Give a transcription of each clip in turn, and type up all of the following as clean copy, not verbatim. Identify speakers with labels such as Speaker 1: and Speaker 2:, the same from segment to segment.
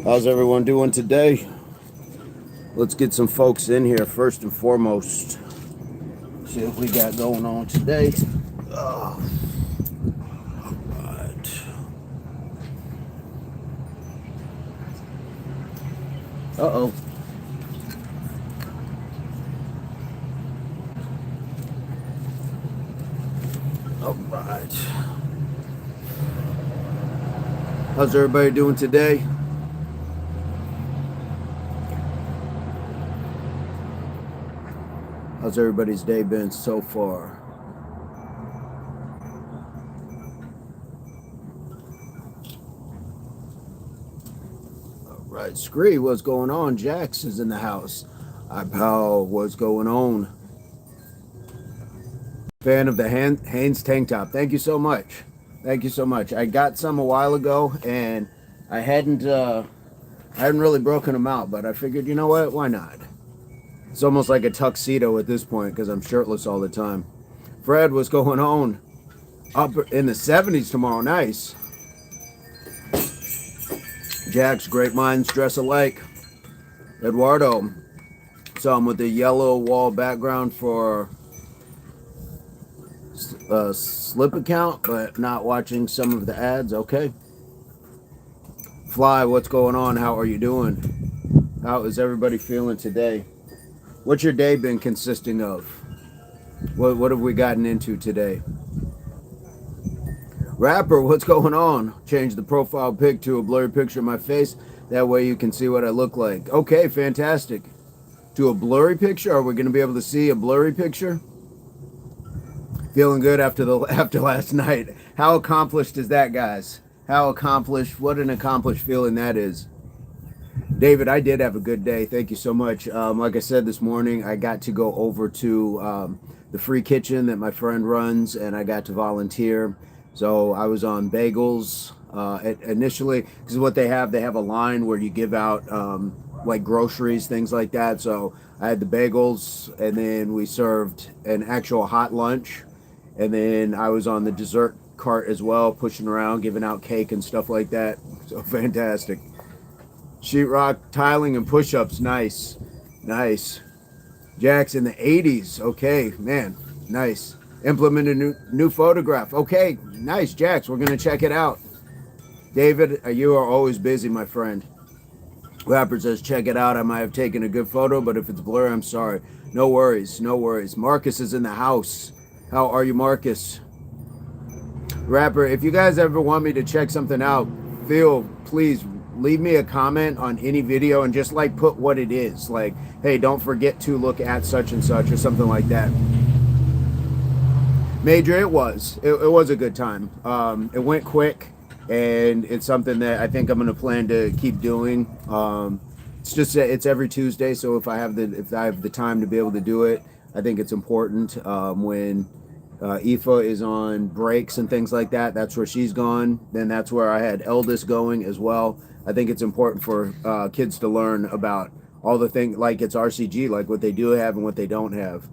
Speaker 1: How's everyone doing today? Let's get some folks in here first and foremost. See what we got going on today. Oh, right. Uh-oh. All right. How's everybody doing today? How's everybody's day been so far? All right, Scree, what's going on? Jax is in the house. HWPO, what's going on? Fan of the Hanes tank top. Thank you so much. Thank you so much. I got some a while ago, and I hadn't really broken them out, but I figured, you know what? Why not? It's almost like a tuxedo at this point because I'm shirtless all the time. Fred, what's going on? Up in the 70s tomorrow. Nice. Jack's great minds dress alike. Eduardo, some with the yellow wall background for slip account, but not watching some of the ads. Okay. Fly, what's going on? How are you doing? How is everybody feeling today? What's your day been consisting of? What have we gotten into today? Rapper, what's going on? Change the profile pic to a blurry picture of my face. That way you can see what I look like. Okay, fantastic. To a blurry picture? Are we going to be able to see a blurry picture? Feeling good after last night. How accomplished is that, guys? How accomplished? What an accomplished feeling that is. David, I did have a good day. Thank you so much. Like I said this morning, I got to go over to the free kitchen that my friend runs, and I got to volunteer. So I was on bagels initially, because what they have a line where you give out like groceries, things like that. So I had the bagels, and then we served an actual hot lunch. And then I was on the dessert cart as well, pushing around, giving out cake and stuff like that. So fantastic. Sheetrock, tiling, and push-ups. Nice. Nice. Jack's in the 80s. Okay, man. Nice. Implement a new photograph. Okay, nice, Jax. We're going to check it out. David, you are always busy, my friend. Rapper says, check it out. I might have taken a good photo, but if it's blurry, I'm sorry. No worries. No worries. Marcus is in the house. How are you, Marcus? Rapper, if you guys ever want me to check something out, please leave me a comment on any video and just like put what it is. Like, hey, don't forget to look at such and such or something like that. Major, it was a good time. It went quick, and it's something that I think I'm going to plan to keep doing. It's every Tuesday, so if I have the time to be able to do it, I think it's important. When Aoife is on breaks and things like that, that's where she's gone. Then that's where I had Eldest going as well. I think it's important for kids to learn about all the things, like it's RCG, like what they do have and what they don't have.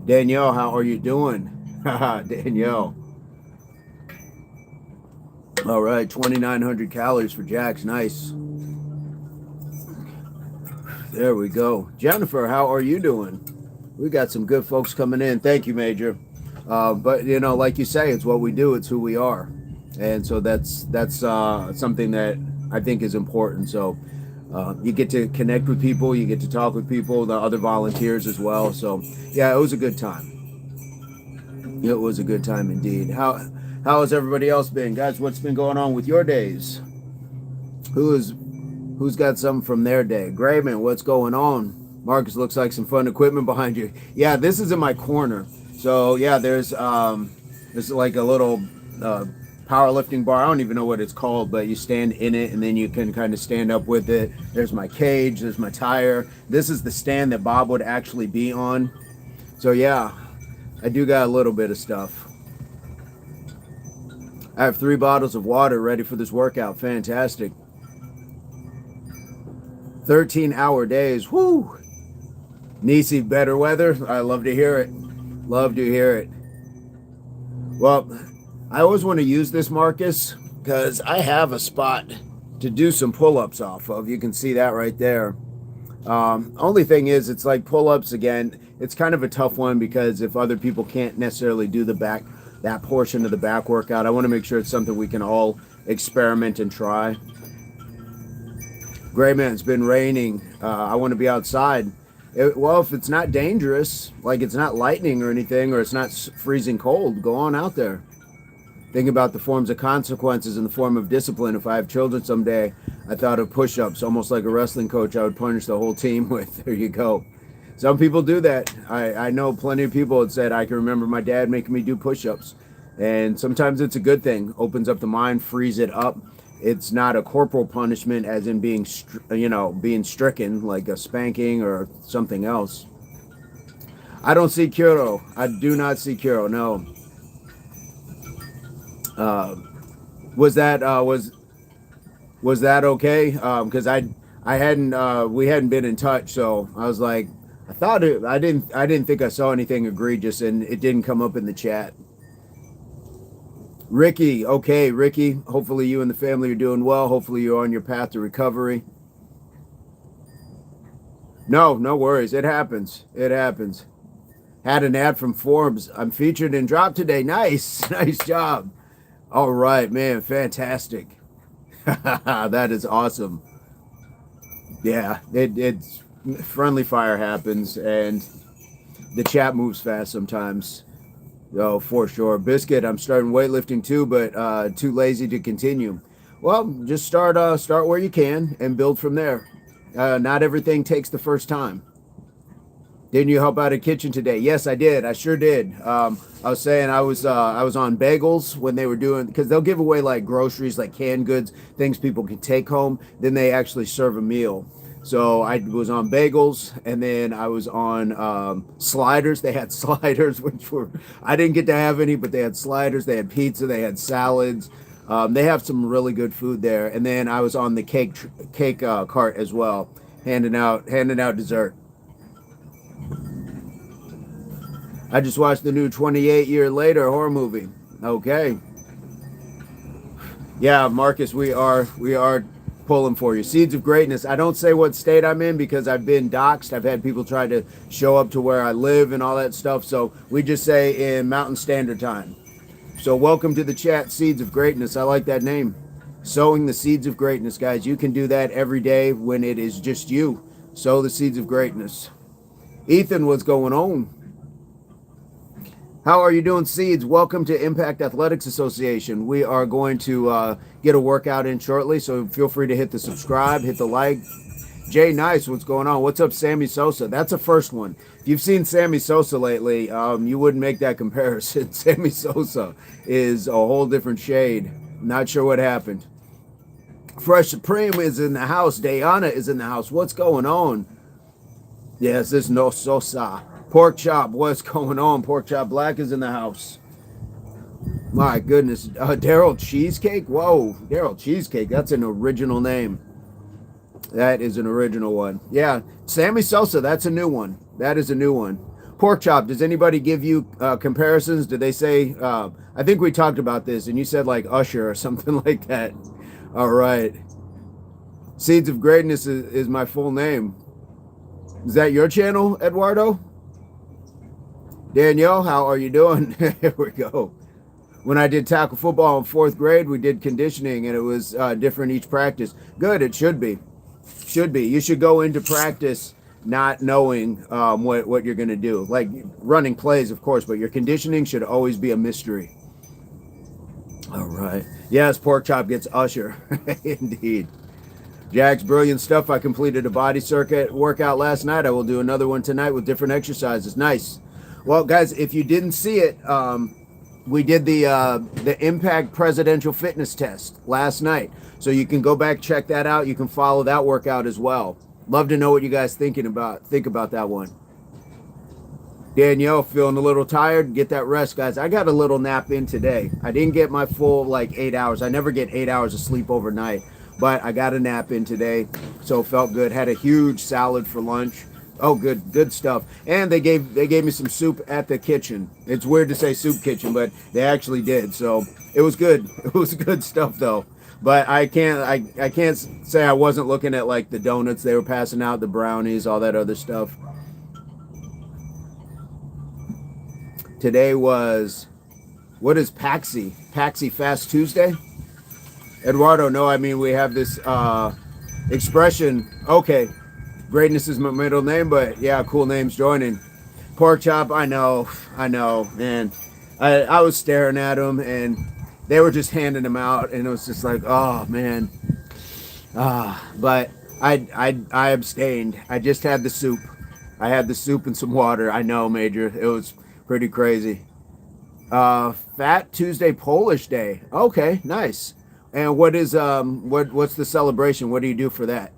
Speaker 1: Danielle, how are you doing? Danielle. All right, 2,900 calories for Jax. Nice. There we go. Jennifer, how are you doing? We got some good folks coming in. Thank you, Major. But, you know, like you say, it's what we do. It's who we are. And so that's something that I think is important. So you get to connect with people. You get to talk with people, the other volunteers as well. So, yeah, it was a good time. It was a good time indeed. How has everybody else been? Guys, what's been going on with your days? Who's got something from their day? Grayman, what's going on? Marcus, looks like some fun equipment behind you. Yeah, this is in my corner. So yeah, there's like a little powerlifting bar. I don't even know what it's called, but you stand in it and then you can kind of stand up with it. There's my cage, there's my tire. This is the stand that Bob would actually be on. So yeah, I do got a little bit of stuff. I have 3 bottles of water ready for this workout. Fantastic. 13-hour days. Woo! Nisi, better weather. I love to hear it. Love to hear it. Well, I always want to use this, Marcus, because I have a spot to do some pull-ups off of. You can see that right there. Only thing is, it's like pull-ups again. It's kind of a tough one because if other people can't necessarily do that portion of the back workout, I want to make sure it's something we can all experiment and try. Great, man. It's been raining. I want to be outside. Well, if it's not dangerous, like it's not lightning or anything, or it's not freezing cold, go on out there. Think about the forms of consequences in the form of discipline. If I have children someday, I thought of push-ups, almost like a wrestling coach I would punish the whole team with. There you go. Some people do that. I know plenty of people that said, I can remember my dad making me do push-ups. And sometimes it's a good thing. Opens up the mind, frees it up. It's not a corporal punishment as in being, being stricken, like a spanking or something else. I don't see Kuro. I do not see Kuro, no. Was that okay? Because we hadn't been in touch, so I was like, I didn't think I saw anything egregious, and it didn't come up in the chat. Ricky, okay, Ricky. Hopefully you and the family are doing well. Hopefully you're on your path to recovery. No worries. It happens. It happens. Had an ad from Forbes. I'm featured in Drop today. Nice, nice job. All right, man, fantastic. That is awesome. Yeah, it's friendly fire happens, and the chat moves fast sometimes. Oh, for sure. Biscuit, I'm starting weightlifting too, but too lazy to continue. Well, just start where you can and build from there. Not everything takes the first time. Didn't you help out at kitchen today? Yes, I did. I sure did. I was saying I was on bagels when they were doing, because they'll give away like groceries, like canned goods, things people can take home. Then they actually serve a meal. So I was on bagels, and then I was on sliders. They had sliders, which I didn't get to have any, but they had sliders. They had pizza. They had salads. They have some really good food there. And then I was on the cake cart as well, handing out dessert. I just watched the new 28 Year Later horror movie. Okay. Yeah, Marcus, we are pulling for you. Seeds of Greatness. I don't say what state I'm in because I've been doxxed. I've had people try to show up to where I live and all that stuff. So we just say in Mountain Standard Time. So welcome to the chat, Seeds of Greatness. I like that name. Sowing the seeds of greatness, guys. You can do that every day when it is just you. Sow the seeds of greatness. Ethan, what's going on? How are you doing, Seeds? Welcome to Impact Athletics Association. We are going to get a workout in shortly, so feel free to hit the subscribe, hit the like. Jay Nice, what's going on? What's up, Sammy Sosa? That's a first one. If you've seen Sammy Sosa lately, you wouldn't make that comparison. Sammy Sosa is a whole different shade. Not sure what happened. Fresh Supreme is in the house. Dayana is in the house. What's going on? Yes, this is no Sosa. Pork Chop, what's going on? Pork Chop Black is in the house. My goodness. Daryl Cheesecake? Whoa, Daryl Cheesecake. That's an original name. That is an original one. Yeah, Sammy Sosa, that's a new one. That is a new one. Pork Chop, does anybody give you comparisons? Do they say, I think we talked about this, and you said like Usher or something like that. All right. Seeds of Greatness is my full name. Is that your channel, Eduardo? Danielle, how are you doing? Here we go. When I did tackle football in 4th grade, we did conditioning, and it was different each practice. Good, it should be. Should be. You should go into practice not knowing what you're going to do. Like running plays, of course, but your conditioning should always be a mystery. All right. Yes, Pork Chop gets Usher. Indeed. Jack's brilliant stuff. I completed a body circuit workout last night. I will do another one tonight with different exercises. Nice. Well, guys, if you didn't see it, we did the Impact Presidential Fitness Test last night. So you can go back, check that out. You can follow that workout as well. Love to know what you guys think about that one. Danielle, feeling a little tired? Get that rest, guys. I got a little nap in today. I didn't get my full, 8 hours. I never get 8 hours of sleep overnight. But I got a nap in today, so felt good. Had a huge salad for lunch. Oh, good stuff. And they gave me some soup at the kitchen. It's weird to say soup kitchen, but they actually did. So it was good. It was good stuff, though. But I can't say I wasn't looking at like the donuts they were passing out, the brownies, all that other stuff. Today was, what is Paxi? Paxi Fast Tuesday? Eduardo, no, I mean we have this expression. Okay, greatness is my middle name, but yeah, cool names joining. Pork chop, I know, man. I was staring at them and they were just handing them out, and it was just like, oh man. But I abstained. I just had the soup. I had the soup and some water. I know, Major. It was pretty crazy. Fat Tuesday Polish Day. Okay, nice. And what is what's the celebration? What do you do for that?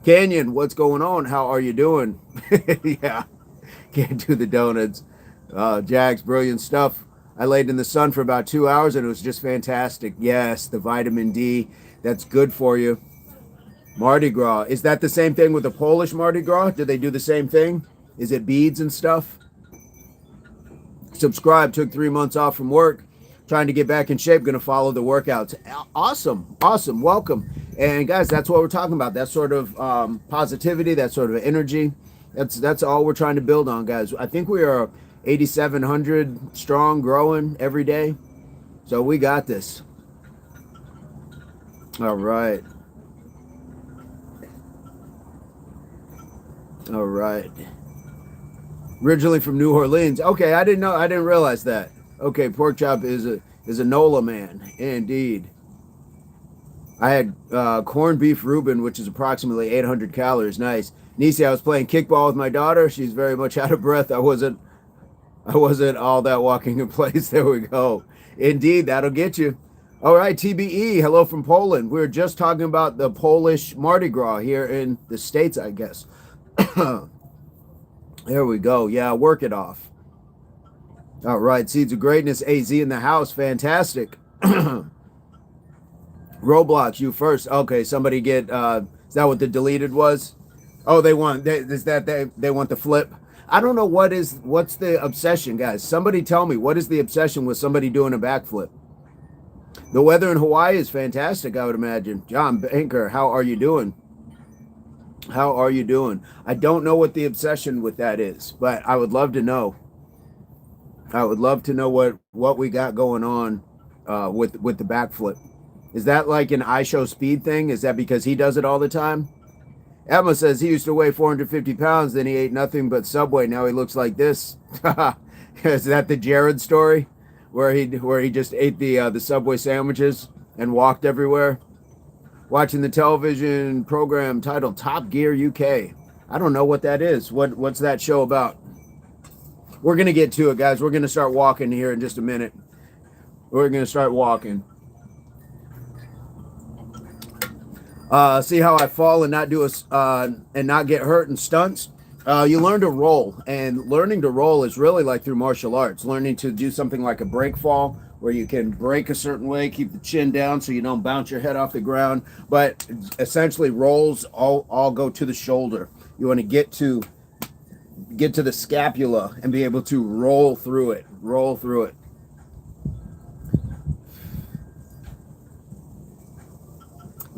Speaker 1: Canyon, what's going on? How are you doing? Yeah, can't do the donuts. Jags, brilliant stuff. I laid in the sun for about 2 hours and it was just fantastic. Yes, the vitamin D, that's good for you. Mardi Gras. Is that the same thing with the Polish Mardi Gras? Do they do the same thing? Is it beads and stuff? Subscribe. Took 3 months off from work. Trying to get back in shape. Going to follow the workouts. Awesome. Awesome. Welcome. And guys, that's what we're talking about. That sort of positivity, that sort of energy. That's all we're trying to build on, guys. I think we are 8,700 strong, growing every day. So we got this. All right. All right. Originally from New Orleans. Okay, I didn't know. I didn't realize that. Okay, pork chop is a NOLA man, indeed. I had corned beef Reuben, which is approximately 800 calories. Nice. Nisi, I was playing kickball with my daughter. She's very much out of breath. I wasn't all that walking in place. There we go. Indeed, that'll get you. All right, TBE, hello from Poland. We were just talking about the Polish Mardi Gras here in the States, I guess. There we go. Yeah, work it off. All right, Seeds of Greatness, AZ in the house. Fantastic. Roblox, you first. Okay, somebody get, is that what the deleted was? Oh, they want, they want the flip. I don't know what's the obsession, guys. Somebody tell me, what is the obsession with somebody doing a backflip? The weather in Hawaii is fantastic, I would imagine. John Banker, how are you doing? How are you doing? I don't know what the obsession with that is, but I would love to know. I would love to know what we got going on with the backflip. Is that like an HWPO thing? Is that because he does it all the time? Emma says he used to weigh 450 pounds, then he ate nothing but Subway. Now he looks like this. Is that the Jared story, where he just ate the Subway sandwiches and walked everywhere? Watching the television program titled Top Gear UK. I don't know what that is. What's that show about? We're going to get to it, guys. We're going to start walking here in just a minute. We're going to start walking. See how I fall and not do and not get hurt in stunts? You learn to roll, and learning to roll is really like through martial arts. Learning to do something like a break fall, where you can break a certain way, keep the chin down so you don't bounce your head off the ground. But essentially, rolls all go to the shoulder. You want to get to the scapula and be able to roll through it. Roll through it.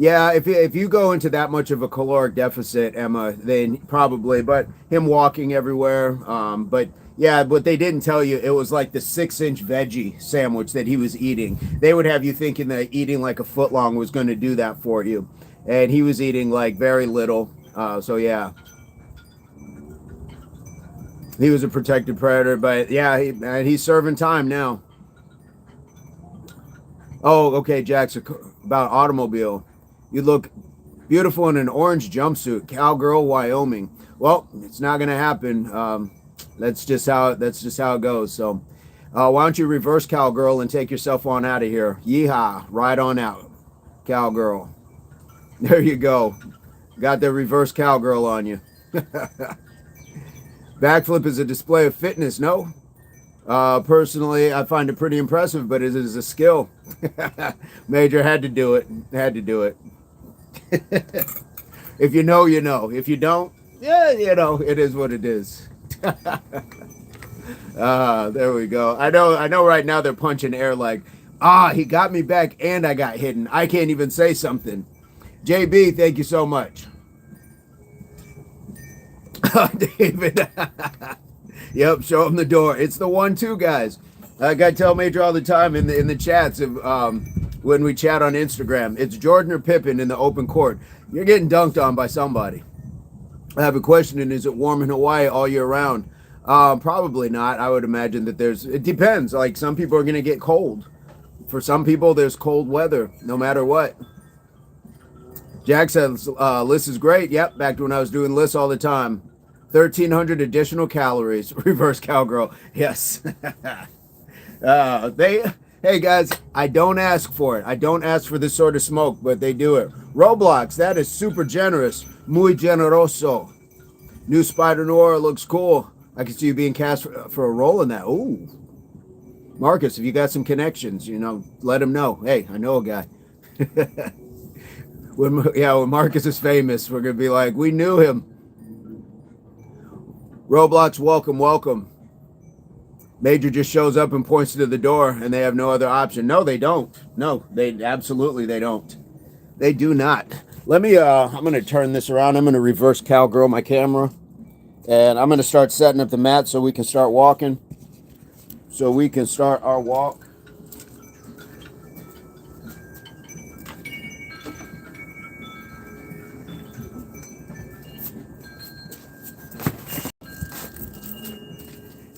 Speaker 1: Yeah, if you go into that much of a caloric deficit, Emma, then probably. But him walking everywhere. But yeah, what they didn't tell you, it was like the 6-inch veggie sandwich that he was eating. They would have you thinking that eating like a foot long was going to do that for you, and he was eating like very little. So yeah, he was a protected predator. But yeah, he's serving time now. Oh, okay, Jackson, about automobile. You look beautiful in an orange jumpsuit, cowgirl, Wyoming. Well, it's not going to happen. That's just how it goes. So, why don't you reverse cowgirl and take yourself on out of here? Yeehaw! Right on out, cowgirl. There you go. Got the reverse cowgirl on you. Backflip is a display of fitness. No, personally, I find it pretty impressive, but it is a skill. Major had to do it. Had to do it. If you know, you know. If you don't, yeah, you know, it is what it is. There we go. I know right now they're punching air like, Ah, he got me back and I got hidden. I can't even say something. JB, thank you so much. David. Yep, show him the door. It's the 1-2, guys. Like I tell Major all the time in the chats of when we chat on Instagram, it's Jordan or Pippen in the open court. You're getting dunked on by somebody. I have a question, and is it warm in Hawaii all year round? Probably not. I would imagine that it depends. Like some people are going to get cold. For some people, there's cold weather, no matter what. Jack says, list is great. Yep, back to when I was doing lists all the time. 1,300 additional calories. Reverse cowgirl. Yes. Hey guys, I don't ask for it. I don't ask for this sort of smoke, but they do it. Roblox, that is super generous. Muy generoso. New Spider Noir looks cool. I can see you being cast for a role in that. Ooh. Marcus, if you got some connections, let him know. Hey, I know a guy. when Marcus is famous, we're going to be like, we knew him. Roblox, welcome. Major just shows up and points to the door, and they have no other option. No, they don't. No, they don't. They do not. Let me, I'm going to turn this around. I'm going to reverse cowgirl my camera, and I'm going to start setting up the mat so we can start walking. So we can start our walk.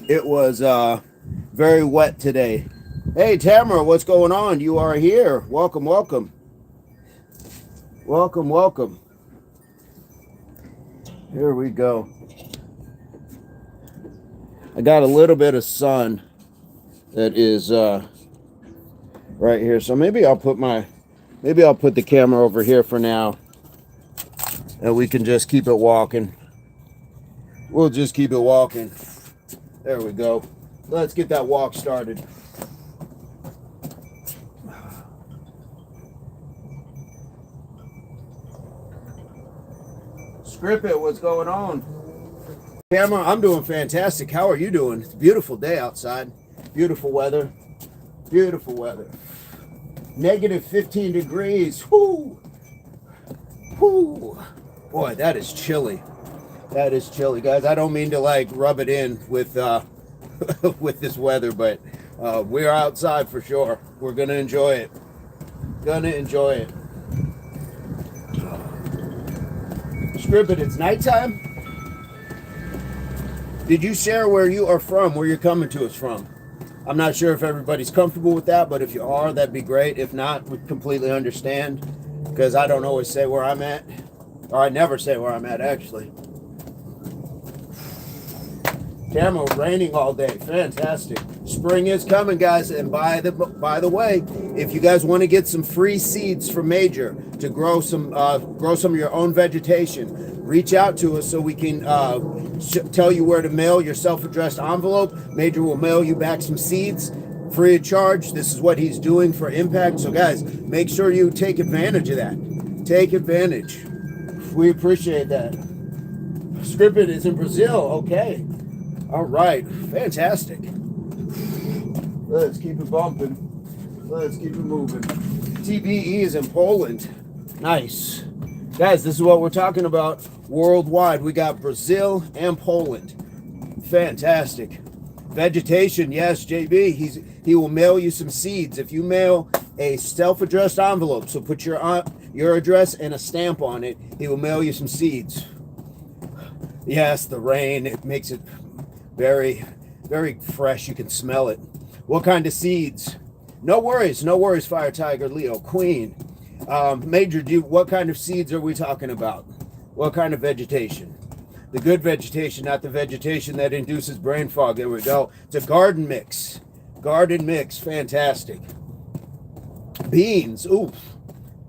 Speaker 1: It was very wet today. Hey, Tamara, what's going on? You are here. Welcome. Here we go. I got a little bit of sun that is right here. So maybe I'll put the camera over here for now. And we can just keep it walking. We'll just keep it walking. There we go. Let's get that walk started. Script it, what's going on? Camera, I'm doing fantastic. How are you doing? It's a beautiful day outside. Beautiful weather. Negative 15 degrees. Whoo! Boy, that is chilly. Guys. I don't mean to rub it in with with this weather, but we're outside for sure. We're gonna enjoy it. Script it, it's nighttime. Did you share where you are from, where you're coming to us from? I'm not sure if everybody's comfortable with that, but if you are, that'd be great. If not, we completely understand, because I don't always say where I'm at, or I never say where I'm at, actually. Camo, raining all day. Fantastic. Spring is coming, guys. And by the way, if you guys want to get some free seeds from Major to grow some of your own vegetation, reach out to us so we can tell you where to mail your self-addressed envelope. Major will mail you back some seeds free of charge. This is what he's doing for impact. So guys, make sure you take advantage of that. Take advantage. We appreciate that. Scripted is in Brazil. Okay. All right, fantastic. Let's keep it bumping. Let's keep it moving. T.R.Y.B.E is in Poland. Nice. Guys, this is what we're talking about worldwide. We got Brazil and Poland. Fantastic. Vegetation, yes, JB. He will mail you some seeds. If you mail a self-addressed envelope, so put your address and a stamp on it, he will mail you some seeds. Yes, the rain, it makes it very, very fresh. You can smell it. What kind of seeds? No worries, Fire Tiger Leo Queen. Major, what kind of seeds are we talking about? What kind of vegetation? The good vegetation, not the vegetation that induces brain fog. There we go. It's a garden mix. Fantastic. Beans. Oof.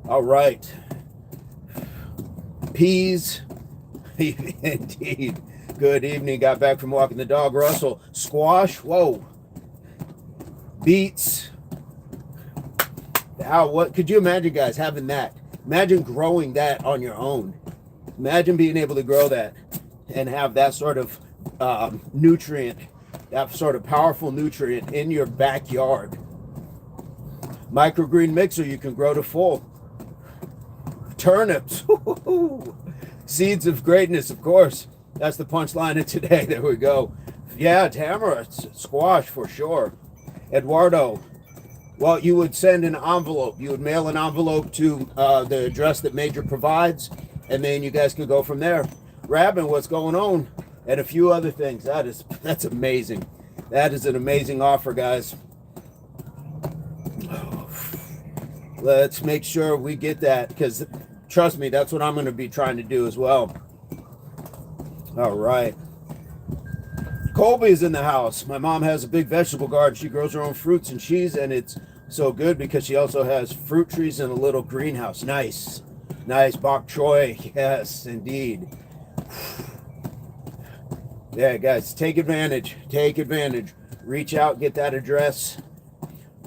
Speaker 1: All right. Peas. Indeed. Good evening. Got back from walking the dog. Russell. Squash. Whoa. Beets. What could you imagine, guys, having that? Imagine growing that on your own. Imagine being able to grow that and have that sort of nutrient, that sort of powerful nutrient in your backyard. Microgreen mixer, you can grow to full. Turnips. Seeds of greatness, of course. That's the punchline of today. There we go. Yeah, tamarind, squash for sure. Eduardo. Well, you would send an envelope. You would mail an envelope to the address that Major provides, and then you guys could go from there. Rabin, what's going on? And a few other things. That's amazing. That is an amazing offer, guys. Let's make sure we get that, because trust me, that's what I'm going to be trying to do as well. All right. Colby's in the house. My mom has a big vegetable garden. She grows her own fruits and cheese, and it's so good because she also has fruit trees and a little greenhouse. Nice. Nice. Bok choy. Yes, indeed. Yeah, guys, take advantage. Take advantage. Reach out, get that address.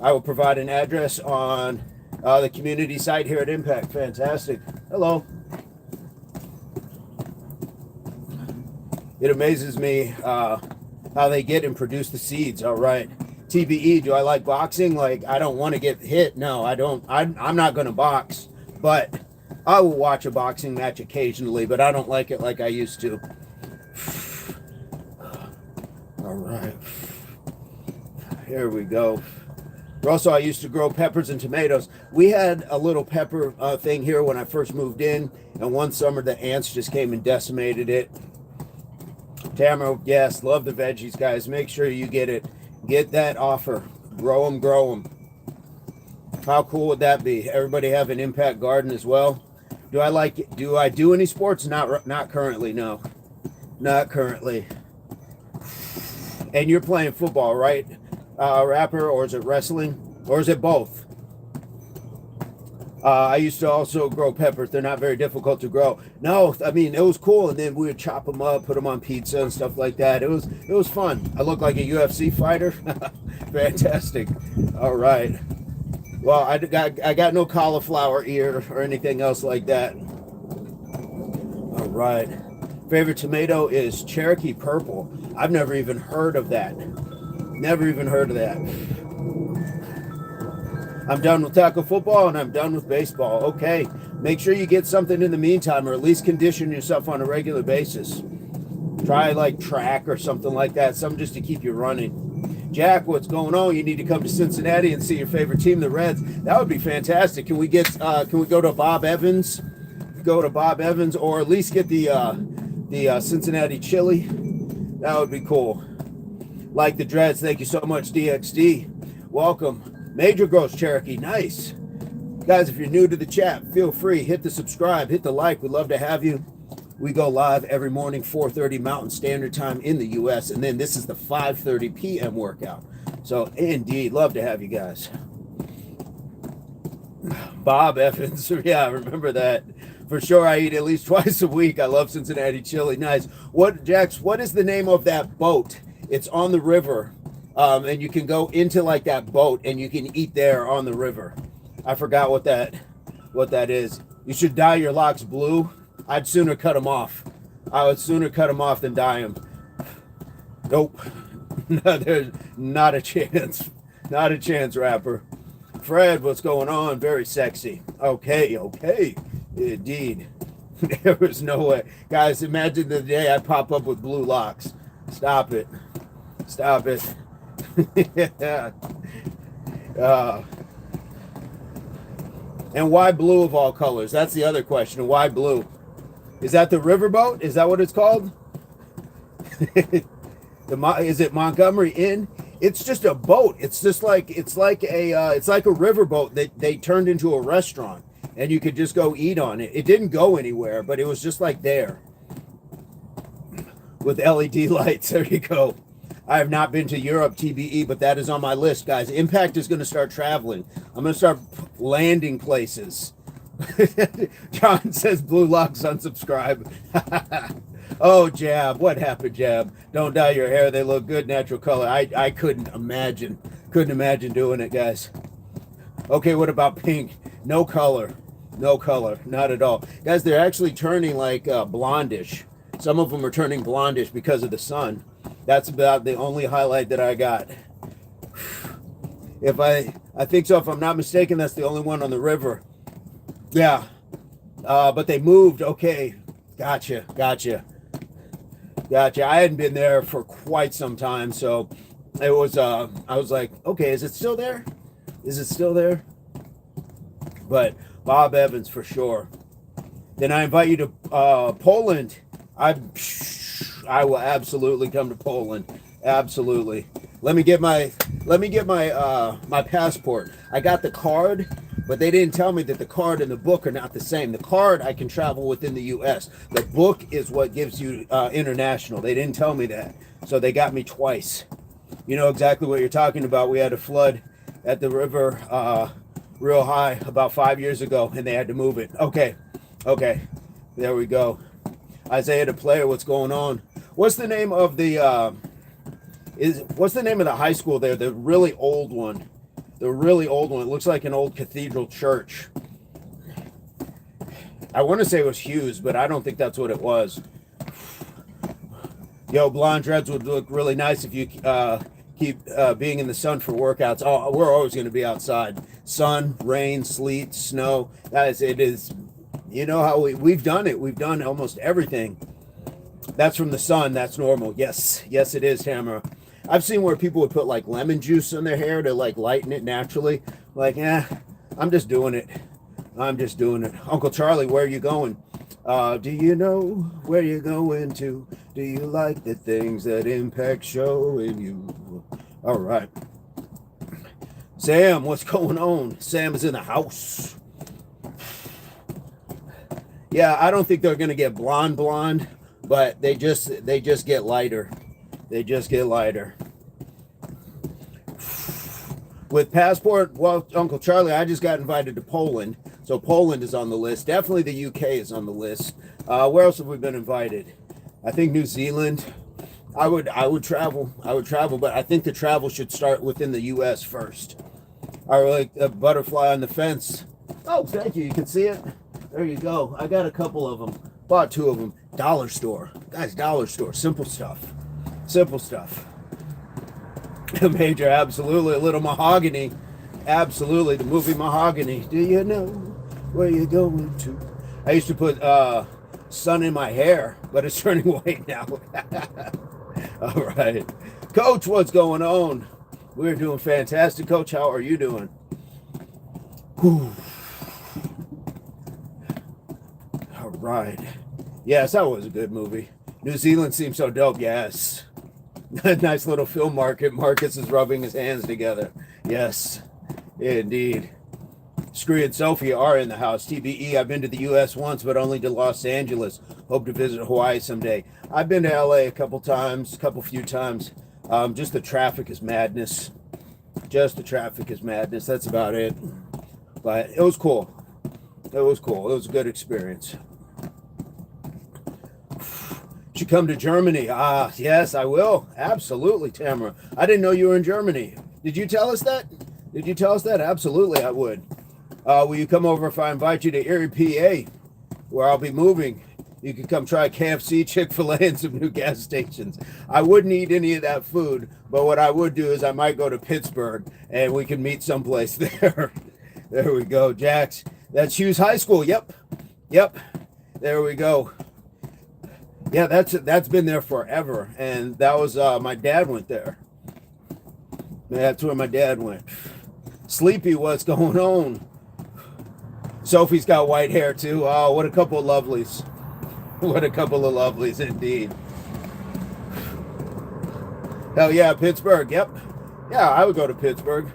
Speaker 1: I will provide an address on the community site here at Impact. Fantastic. Hello. It amazes me how they get and produce the seeds. All right. TBE, do I like boxing? Like, I don't want to get hit. No, I don't. I'm not going to box, but I will watch a boxing match occasionally, but I don't like it like I used to. All right. Here we go. Russell, I used to grow peppers and tomatoes. We had a little pepper thing here when I first moved in, and one summer the ants just came and decimated it. Tamara, yes, love the veggies, guys. Make sure you get it. Get that offer. Grow them, grow them. How cool would that be? Everybody have an impact garden as well. Do I like it? Do I do any sports? Not currently, no. Not currently. And you're playing football, right? Rapper, or is it wrestling? Or is it both? I used to also grow peppers. They're not very difficult to grow. No, I mean, it was cool. And then we would chop them up, put them on pizza and stuff like that. It was fun. I look like a UFC fighter. Fantastic. All right. Well, I got no cauliflower ear or anything else like that. All right. Favorite tomato is Cherokee Purple. I've never even heard of that. Never even heard of that. I'm done with tackle football and I'm done with baseball. Okay, make sure you get something in the meantime, or at least condition yourself on a regular basis. Try like track or something like that, something just to keep you running. Jack, what's going on? You need to come to Cincinnati and see your favorite team, the Reds. That would be fantastic. Can we go to Bob Evans? Go to Bob Evans, or at least get the Cincinnati chili. That would be cool. Like the dreads. Thank you so much, DXD. Welcome. Major Gross Cherokee. Nice. Guys, if you're new to the chat, feel free. Hit the subscribe. Hit the like. We'd love to have you. We go live every morning, 4:30 Mountain Standard Time in the U.S. And then this is the 5:30 p.m. workout. So, indeed, love to have you guys. Bob Evans. Yeah, I remember that. For sure, I eat at least twice a week. I love Cincinnati chili. Nice. Jax, what is the name of that boat? It's on the river. And you can go into like that boat and you can eat there on the river. I forgot what that is. You should dye your locks blue. I'd sooner cut them off. I would sooner cut them off than dye them. Nope. No, there's not a chance. Not a chance, rapper. Fred, what's going on? Very sexy. Okay. Indeed. There was no way. Guys, imagine the day I pop up with blue locks. Stop it. Yeah. And why blue of all colors? That's the other question. Why blue? Is that the riverboat? Is that what it's called? Is it Montgomery Inn? It's just a boat. It's like a riverboat that they turned into a restaurant, and you could just go eat on it. It didn't go anywhere, but it was just like there with LED lights. There you go. I have not been to Europe, TBE, but that is on my list, guys. Impact is going to start traveling. I'm going to start landing places. John says blue locks unsubscribe. Oh, Jab. What happened, Jab? Don't dye your hair. They look good, natural color. I couldn't imagine. Couldn't imagine doing it, guys. Okay, what about pink? No color. No color. Not at all. Guys, they're actually turning like blondish. Some of them are turning blondish because of the sun. That's about the only highlight that I got. If I think so, if I'm not mistaken, that's the only one on the river. Yeah. But they moved. Okay. Gotcha. I hadn't been there for quite some time, so it was I was like, okay, is it still there? But Bob Evans for sure. Then I invite you to Poland. I will absolutely come to Poland. Absolutely. Let me get my my passport. I got the card, but they didn't tell me that the card and the book are not the same. The card, I can travel within the U.S. The book is what gives you international. They didn't tell me that, so they got me twice. You know exactly what you're talking about. We had a flood at the river real high about 5 years ago, and they had to move it. Okay, there we go. Isaiah the Player, what's going on? What's the name of the what's the name of the high school there? The really old one. It looks like an old cathedral church. I want to say it was Hughes, but I don't think that's what it was. Yo, blonde dreads would look really nice if you keep being in the sun for workouts. Oh, we're always going to be outside. Sun, rain, sleet, snow. It is. You know how we've done it. We've done almost everything. That's from the sun. That's normal. Yes, it is, Tamara. I've seen where people would put like lemon juice in their hair to like lighten it naturally. Like, I'm just doing it. Uncle Charlie, where are you going? Do you know where you're going to? Do you like the things that impact show in you? All right. Sam, what's going on? Sam is in the house. Yeah, I don't think they're gonna get blonde, but they just get lighter. With passport, well, Uncle Charlie, I just got invited to Poland, so Poland is on the list. Definitely the UK is on the list. Where else have we been invited? I think New Zealand. I would travel, but I think the travel should start within the US first. I like a butterfly on the fence. Oh, thank you. You can see it. There you go. I got a couple of them. Bought 2 of them. Dollar store. Guys, dollar store. Simple stuff. Major, absolutely. A little mahogany. Absolutely. The movie Mahogany. Do you know where you're going to? I used to put sun in my hair, but it's turning white now. All right. Coach, what's going on? We're doing fantastic. Coach, how are you doing? Whew. All right. Yes, that was a good movie. New Zealand seems so dope. Yes. Nice little film market. Marcus is rubbing his hands together. Yes, indeed. Scree and Sophie are in the house. TBE, I've been to the U.S. once, but only to Los Angeles. Hope to visit Hawaii someday. I've been to L.A. a few times. Just the traffic is madness. That's about it. But it was cool. It was a good experience. Should come to Germany. Yes, I will. Absolutely, Tamara. I didn't know you were in Germany. Did you tell us that? Absolutely, I would. Will you come over if I invite you to Erie, PA, where I'll be moving? You can come try KFC, Chick-fil-A, and some new gas stations. I wouldn't eat any of that food, but what I would do is I might go to Pittsburgh, and we can meet someplace there. There we go, Jax. That's Hughes High School. Yep. There we go. Yeah, that's been there forever, and that was my dad went there. That's where my dad went. Sleepy, what's going on? Sophie's got white hair too. Oh, what a couple of lovelies. Indeed. Hell yeah, Pittsburgh. Yep. Yeah, I would go to Pittsburgh.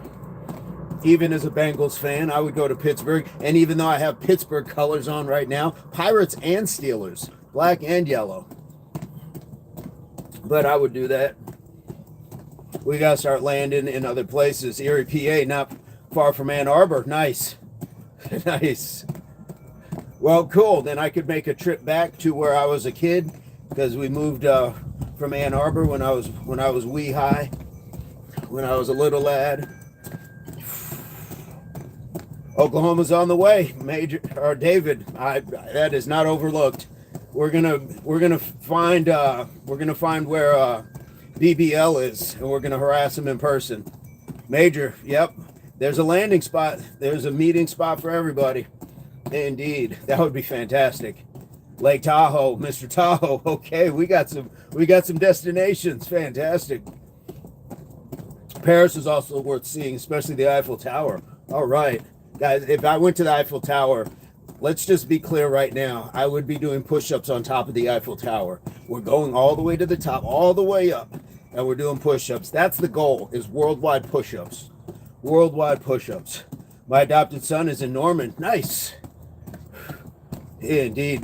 Speaker 1: Even as a Bengals fan, I would go to Pittsburgh. And even though I have Pittsburgh colors on right now, Pirates and Steelers, black and yellow. But I would do that. We got to start landing in other places. Erie, PA, not far from Ann Arbor. Nice. Nice. Well, cool. Then I could make a trip back to where I was a kid, because we moved from Ann Arbor when I was wee high, when I was a little lad. Oklahoma's on the way, Major or David. That is not overlooked. We're gonna find where BBL is, and we're gonna harass him in person. Major, yep. There's a landing spot. There's a meeting spot for everybody. Indeed, that would be fantastic. Lake Tahoe, Mr. Tahoe. Okay, we got some destinations. Fantastic. Paris is also worth seeing, especially the Eiffel Tower. All right, guys, if I went to the Eiffel Tower, let's just be clear right now, I would be doing push-ups on top of the Eiffel Tower. We're going all the way to the top, all the way up, and we're doing push-ups. That's the goal, is worldwide push-ups. Worldwide push-ups. My adopted son is in Norman. Nice. Indeed,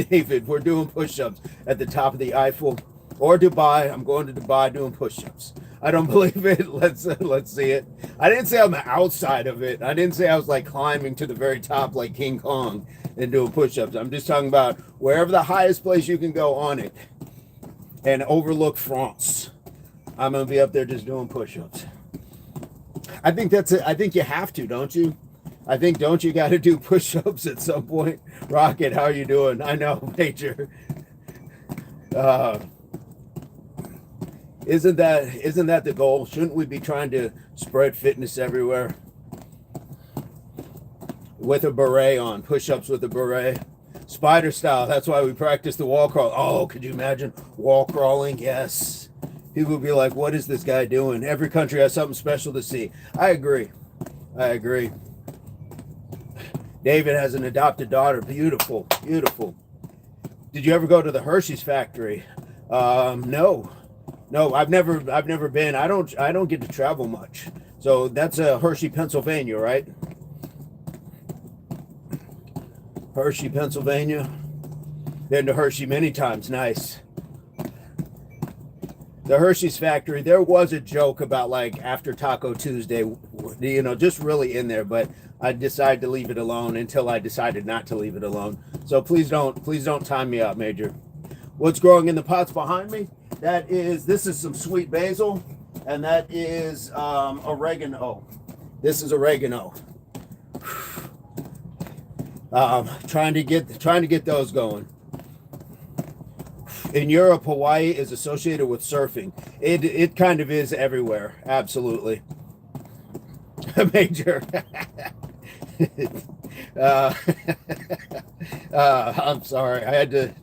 Speaker 1: David, we're doing push-ups at the top of the Eiffel or Dubai. I'm going to Dubai doing push-ups. I don't believe it. Let's see it. I didn't say I'm outside of it. I didn't say I was like climbing to the very top like King Kong and doing push-ups. I'm just talking about wherever the highest place you can go on it and overlook France. I'm gonna be up there just doing push-ups. I think that's it. I think you have to, don't you? I think, don't you got to do push-ups at some point? Rocket, how are you doing? I know, Major. Isn't that the goal? Shouldn't we be trying to spread fitness everywhere? With a beret on, push-ups with a beret. Spider style, that's why we practice the wall crawl. Oh, could you imagine wall crawling? Yes. People would be like, what is this guy doing? Every country has something special to see. I agree. David has an adopted daughter. Beautiful, beautiful. Did you ever go to the Hershey's factory? No, I've never been. I don't get to travel much. So that's Hershey, Pennsylvania, right? Hershey, Pennsylvania. Been to Hershey many times. Nice. The Hershey's factory, there was a joke about like after Taco Tuesday, you know, just really in there, but I decided to leave it alone until I decided not to leave it alone. So please don't time me out, Major. What's growing in the pots behind me? This is some sweet basil, and that is oregano. This is oregano. Trying to get those going. In Europe, Hawaii is associated with surfing. It kind of is everywhere. Absolutely. Major. I'm sorry. I had to.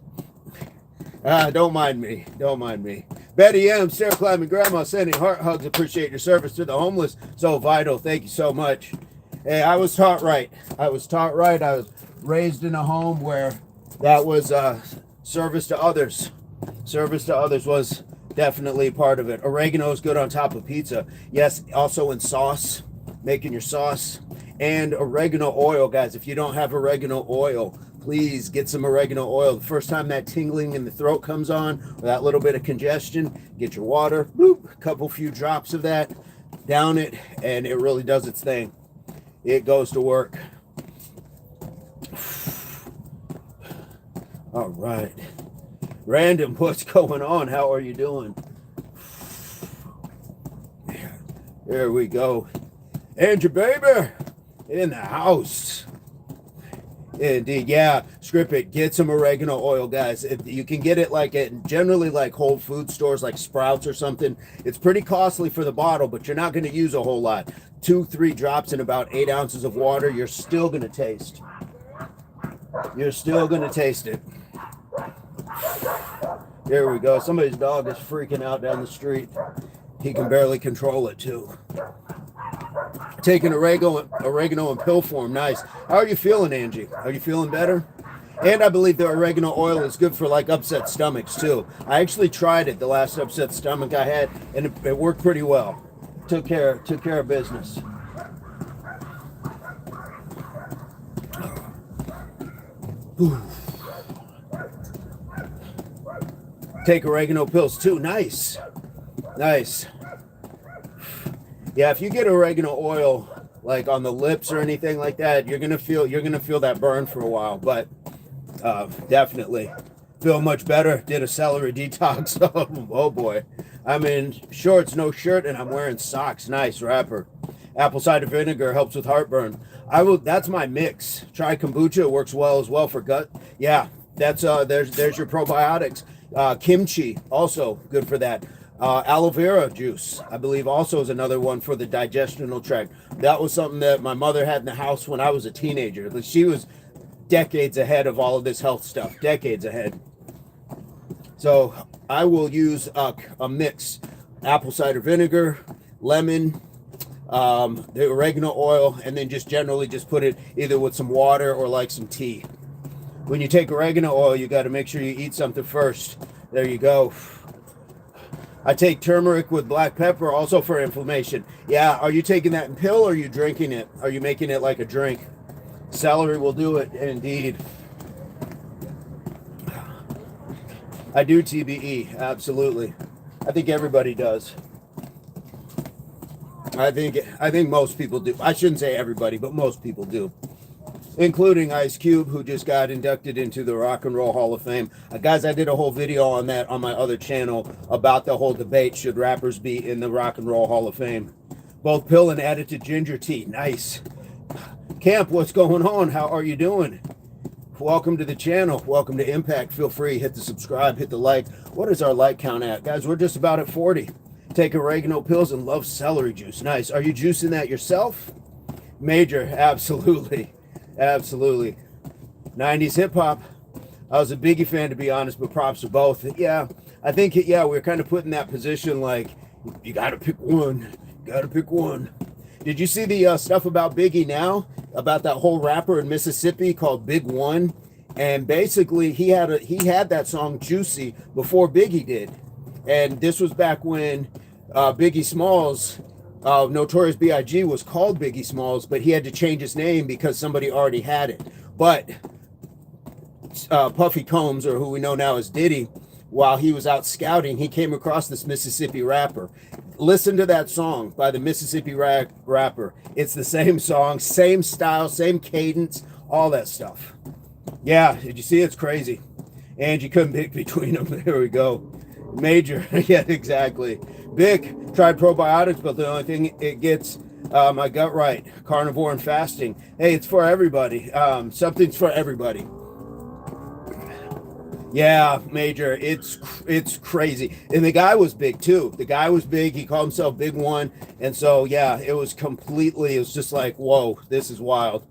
Speaker 1: Don't mind me. Don't mind me. Betty M, Sarah Climbing Grandma, sending heart hugs. Appreciate your service to the homeless. So vital. Thank you so much. Hey, I was taught right. I was raised in a home where that was service to others. Service to others was definitely part of it. Oregano is good on top of pizza. Yes, also in sauce, making your sauce. And oregano oil, guys. If you don't have oregano oil, please get some oregano oil. The first time that tingling in the throat comes on, or that little bit of congestion, get your water, boop, few drops of that, down it, and it really does its thing. It goes to work. All right. Random, what's going on? How are you doing? There we go. Andrew Baby in the house. Indeed, yeah. Script it. Get some oregano oil, guys. If you can get it like at generally like Whole Food stores like Sprouts or something. It's pretty costly for the bottle, but you're not going to use a whole lot. 2-3 drops in about 8 ounces of water. You're still going to taste. You're still going to taste it. There we go. Somebody's dog is freaking out down the street. He can barely control it too. Taking oregano in pill form. Nice. How are you feeling, Angie? Are you feeling better? And I believe the oregano oil is good for like upset stomachs too. I actually tried it the last upset stomach I had, and it worked pretty well. Took care of business. Take oregano pills too. Nice. Yeah, if you get oregano oil like on the lips or anything like that, you're gonna feel that burn for a while. But definitely feel much better. Did a celery detox. Oh boy, I'm in shorts, no shirt, and I'm wearing socks. Nice wrapper. Apple cider vinegar helps with heartburn. That's my mix. Try kombucha. It works well as well for gut. Yeah, that's there's your probiotics. Kimchi also good for that. Aloe vera juice, I believe, also is another one for the digestional tract. That was something that my mother had in the house when I was a teenager. She was decades ahead of all of this health stuff, decades ahead. So I will use a mix: apple cider vinegar, lemon, the oregano oil, and then just generally just put it either with some water or like some tea. When you take oregano oil, you got to make sure you eat something first. There you go. I take turmeric with black pepper also for inflammation. Yeah, are you taking that in pill or are you drinking it? Are you making it like a drink? Celery will do it, indeed. I do TBE, absolutely. I think everybody does. I think most people do. I shouldn't say everybody, but most people do, including Ice Cube, who just got inducted into the Rock and Roll Hall of Fame. Guys, I did a whole video on that on my other channel about the whole debate: should rappers be in the Rock and Roll Hall of Fame? Both pill and edited ginger tea. Nice. Camp, what's going on? How are you doing? Welcome to the channel. Welcome to Impact. Feel free, hit the subscribe, hit the like. What is our like count at? Guys, we're just about at 40. Take oregano pills and love celery juice. Nice. Are you juicing that yourself? Major, absolutely. Absolutely. 90s hip hop. I was a Biggie fan, to be honest, but props to both. Yeah, I think, yeah, we're kind of put in that position like, you got to pick one. You got to pick one. Did you see the stuff about Biggie now? About that whole rapper in Mississippi called Big One? And basically, he had that song Juicy before Biggie did. And this was back when Biggie Smalls, Notorious B.I.G. was called Biggie Smalls, but he had to change his name because somebody already had it. But Puffy Combs, or who we know now as Diddy, while he was out scouting, he came across this Mississippi rapper. Listen to that song by the Mississippi rapper. It's the same song, same style, same cadence, all that stuff. Yeah, did you see? It's crazy. And you couldn't pick between them. There we go. Major. Yeah, exactly. Big. Tried probiotics, but the only thing it gets my gut right. Carnivore and fasting. Hey, it's for everybody. Something's for everybody. Yeah, Major, it's crazy. And the guy was big too. The guy was big. He called himself Big One. And so, yeah, it was just like, whoa, this is wild.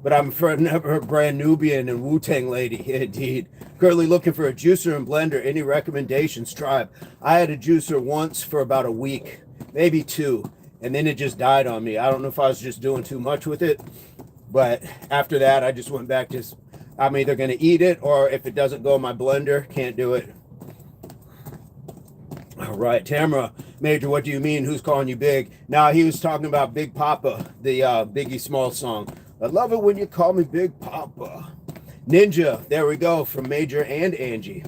Speaker 1: But I'm a brand Nubian and Wu-Tang lady, indeed. Currently looking for a juicer and blender. Any recommendations, Tribe? I had a juicer once for about a week, maybe 2. And then it just died on me. I don't know if I was just doing too much with it. But after that, I just went back to... I'm either going to eat it, or if it doesn't go in my blender, can't do it. All right, Tamara, Major, what do you mean? Who's calling you big? Now, he was talking about Big Papa, the Biggie Smalls song. I love it when you call me Big Papa. Ninja, there we go, from Major and Angie.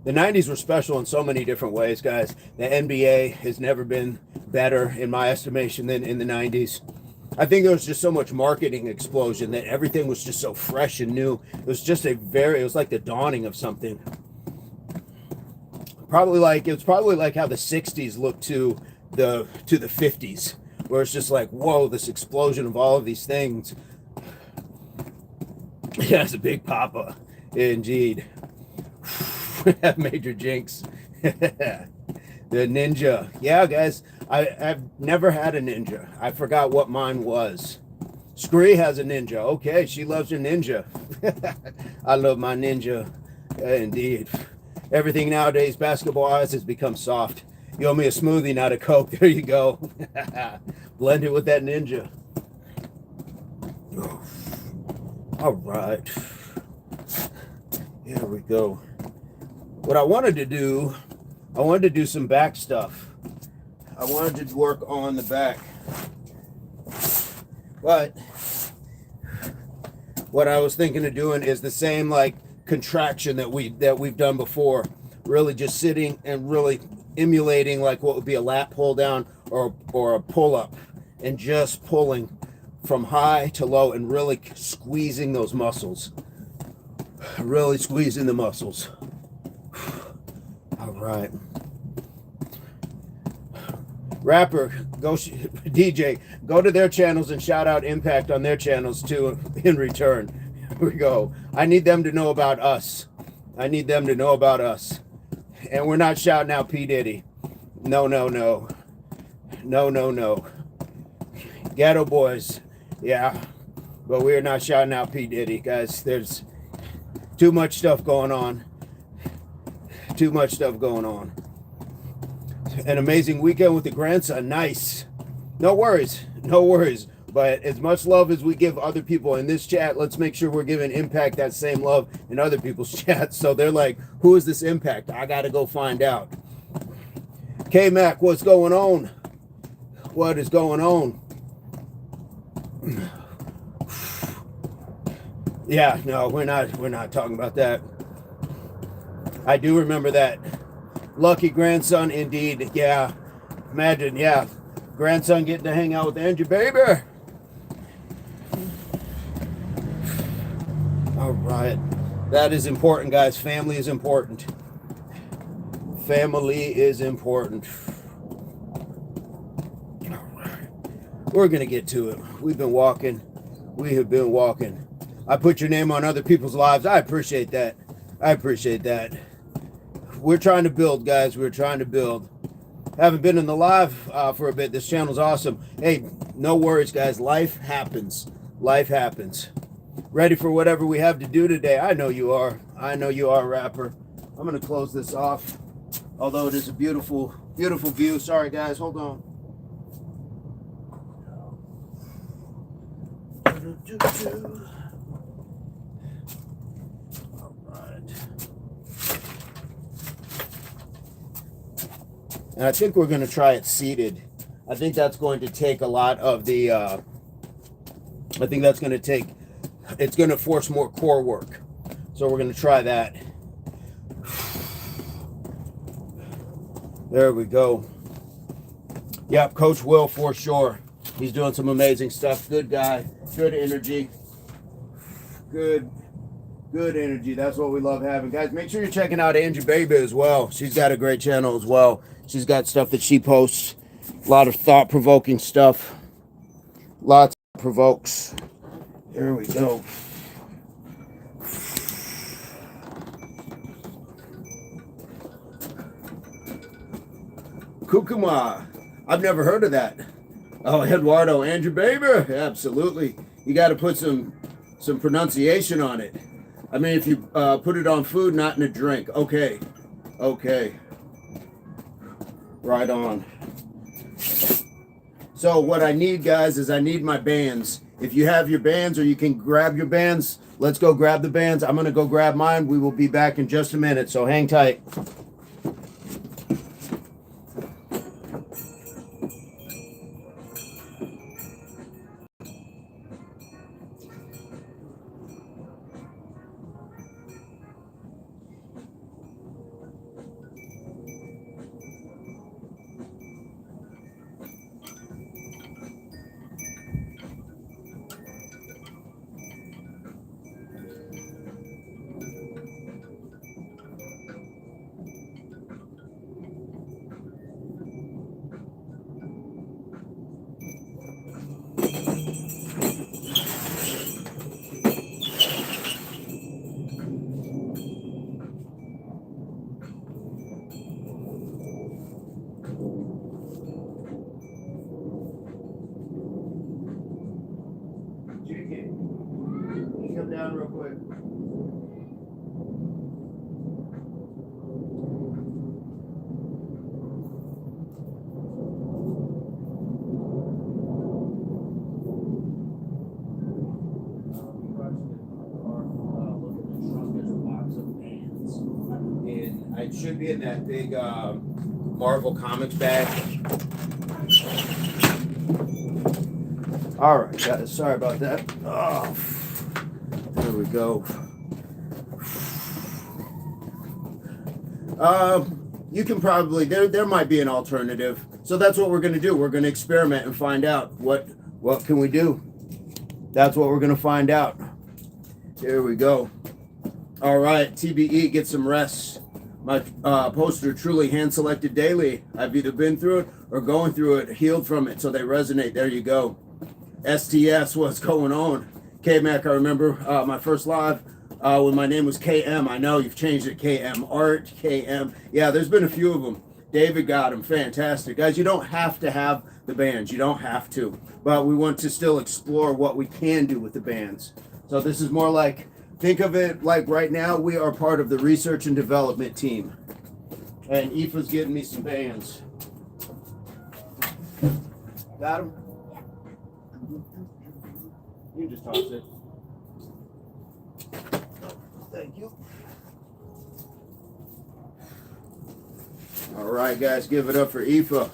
Speaker 1: The 90s were special in so many different ways, guys. The NBA has never been better, in my estimation, than in the 90s. I think there was just so much marketing explosion that everything was just so fresh and new. It was just it was like the dawning of something. It was probably like how the 60s looked to the 50s, where it's just like, whoa, this explosion of all of these things. Yeah, it's a Big Papa, indeed. Major Jinx. The Ninja. Yeah, guys, I've never had a Ninja. I forgot what mine was. Scree has a Ninja. Okay, she loves her Ninja. I love my Ninja. Indeed. Everything nowadays, basketball-wise, has become soft. You owe me a smoothie, not a Coke. There you go. Blend it with that Ninja. All right. Here we go. What I wanted to do some back stuff. I wanted to work on the back. But what I was thinking of doing is the same like contraction that we've done before. Really just sitting and really emulating like what would be a lat pull down or a pull up, and just pulling from high to low and really squeezing those muscles. Really squeezing the muscles. All right. Rapper, DJ, go to their channels and shout out Impact on their channels too in return. Here we go. I need them to know about us. I need them to know about us. And we're not shouting out P. Diddy. No, no, no. No, no, no. Ghetto boys. Yeah. But we're not shouting out P. Diddy, guys. There's too much stuff going on. Too much stuff going on. An amazing weekend with the grandson. Nice. No worries. No worries. But as much love as we give other people in this chat, let's make sure we're giving Impact that same love in other people's chats. So they're like, who is this Impact? I got to go find out. K-Mac, what's going on? What is going on? Yeah, no, we're not talking about that. I do remember that. Lucky grandson, indeed. Yeah. Imagine, yeah. Grandson getting to hang out with T.R.Y.B.E. All right. That is important, guys. Family is important. Family is important. All right. We're going to get to it. We've been walking. We have been walking. I put your name on other people's lives. I appreciate that. I appreciate that. We're trying to build, guys. We're trying to build. Haven't been in the live for a bit. This channel's awesome. Hey, no worries, guys. Life happens. Life happens. Ready for whatever we have to do today. I know you are. I know you are, rapper. I'm going to close this off. Although it is a beautiful, beautiful view. Sorry, guys. Hold on. All right. And I think we're going to try it seated. I think that's going to take a lot of the, I think that's going to take, it's going to force more core work. So we're going to try that. There we go. Yep, Coach Will for sure. He's doing some amazing stuff. Good guy. Good energy. Good energy. That's what we love having. Guys, make sure you're checking out HWPO as well. She's got a great channel as well. She's got stuff that she posts. A lot of thought-provoking stuff. Lots of provokes. Here we go. Kukuma. I've never heard of that. Oh, Eduardo, T.R.Y.B.E. Absolutely. You got to put some pronunciation on it. I mean, if you put it on food, not in a drink. Okay. Okay. Right on. So what I need, guys, is I need my bands. If you have your bands or you can grab your bands, let's go grab the bands. I'm going to go grab mine. We will be back in just a minute, so hang tight. Come down real quick. And it should be in that big Marvel Comics bag. All right, guys. Sorry about that. Oh. There we go. You can probably, there might be an alternative. So that's what we're going to do. We're going to experiment and find out what can we do. That's what we're going to find out. Here we go. All right, TBE, get some rest. My poster, truly hand-selected daily. I've either been through it or going through it, healed from it, so they resonate. There you go. STS, what's going on? K-Mac, I remember my first live when my name was KM. I know you've changed it, KM Art, KM. Yeah, there's been a few of them. David got them. Fantastic. Guys, you don't have to have the bands. You don't have to. But we want to still explore what we can do with the bands. So this is more like, think of it like right now we are part of the research and development team. And Aoife's getting me some bands. Got them? You can just toss it. Thank you. All right, guys, give it up for Aoife.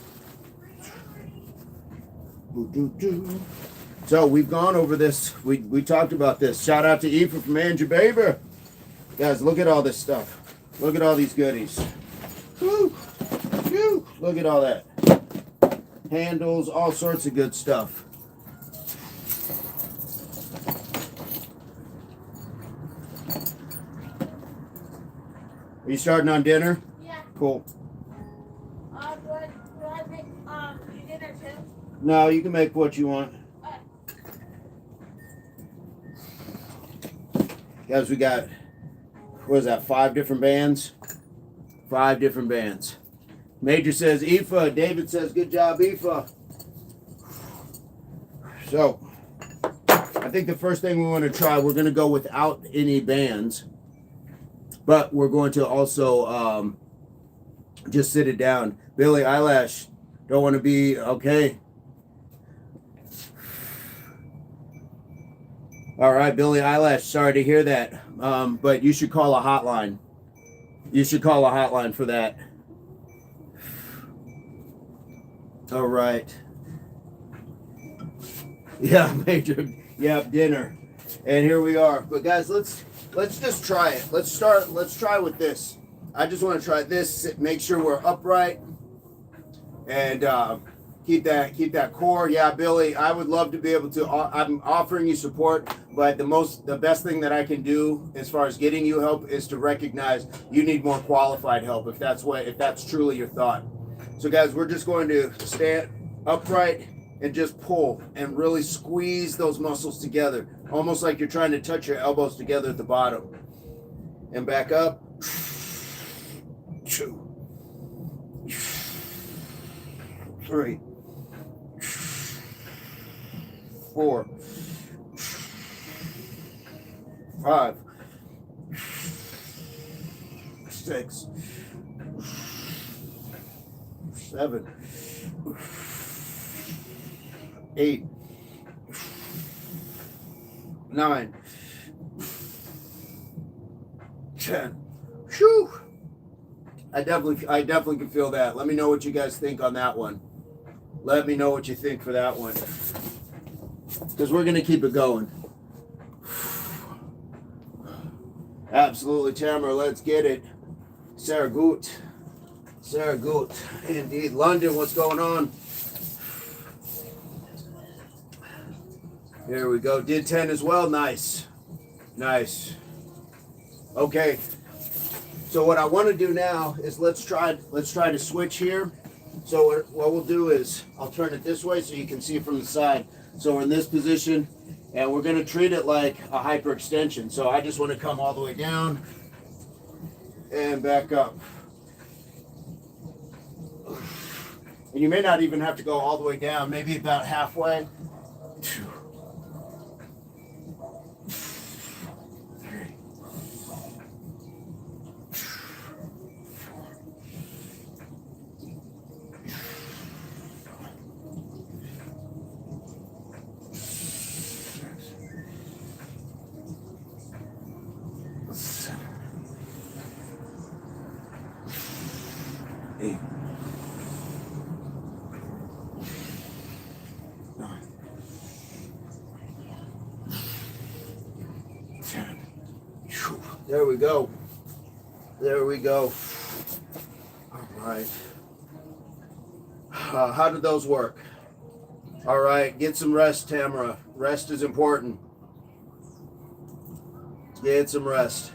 Speaker 1: So we've gone over this. We talked about this. Shout out to Aoife from HWPO. Guys, look at all this stuff. Look at all these goodies. Woo! Woo! Look at all that. Handles, all sorts of good stuff. Are you starting on dinner?
Speaker 2: Yeah.
Speaker 1: Cool.
Speaker 2: Do I make dinner too?
Speaker 1: No, you can make what you want. Guys, we got, what is that, 5 different bands? 5 different bands. Major says Aoife. David says good job, Aoife. So, I think the first thing we want to try, we're going to go without any bands. But we're going to also just sit it down. Billie Eilish, don't want to be, okay. All right, Billie Eilish, sorry to hear that. But you should call a hotline. You should call a hotline for that. All right. Yeah, Major. Yeah, dinner. And here we are. But guys, let's just try it. Let's try with this. I just want to try this. Make sure we're upright. And keep that core. Yeah, Billy, I would love to be able to, I'm offering you support, but the best thing that I can do as far as getting you help is to recognize you need more qualified help if that's truly your thought. So guys, we're just going to stand upright and just pull and really squeeze those muscles together, almost like you're trying to touch your elbows together at the bottom. And back up. 2, 3, 4, 5, 6, 7, 8, 9, 10. Whew. I definitely can feel that. Let me know what you guys think on that one. Let me know what you think for that one. Because we're going to keep it going. Absolutely, Tamara. Let's get it. Sarah Goot. Sarah Goot. Indeed. London, what's going on? Here we go. Did 10 as well. Nice. Nice. Okay. So what I want to do now is let's try to switch here. So what we'll do is I'll turn it this way so you can see it from the side. So we're in this position and we're going to treat it like a hyperextension. So I just want to come all the way down and back up. And you may not even have to go all the way down, maybe about halfway. 8, 9, 10. There we go. There we go. All right. How did those work? All right. Get some rest, Tamara. Rest is important. Get some rest.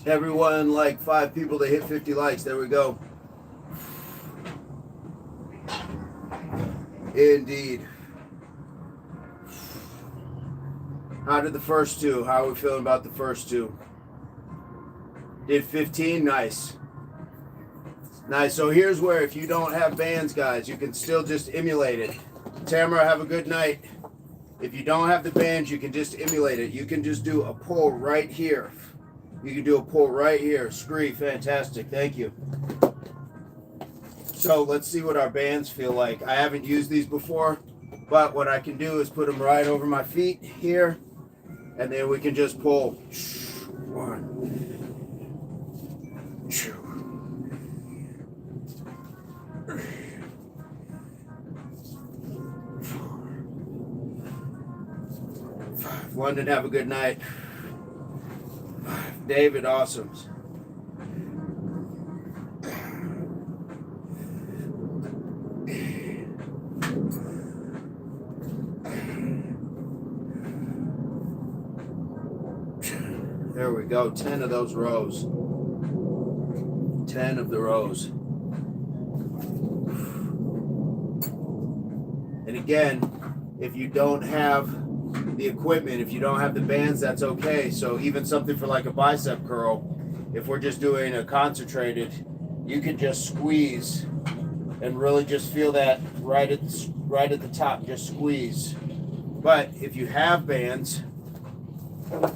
Speaker 1: Everyone, like 5 people to hit 50 likes. There we go. Indeed. How did the first 2? How are we feeling about the first 2? Did 15? Nice. Nice. So here's where if you don't have bands, guys, you can still just emulate it. Tamara, have a good night. If you don't have the bands, you can just emulate it. You can just do a pull right here. You can do a pull right here. Scree, fantastic. Thank you. So let's see what our bands feel like. I haven't used these before, but what I can do is put them right over my feet here, and then we can just pull. 1, 2, 3, 4, 5. London, have a good night. 5. David, awesome. There we go. 10 of those rows. 10 of the rows. And again, if you don't have the equipment, if you don't have the bands, that's okay. So even something for like a bicep curl, if we're just doing a concentrated, you can just squeeze and really just feel that right at the top, just squeeze. But if you have bands,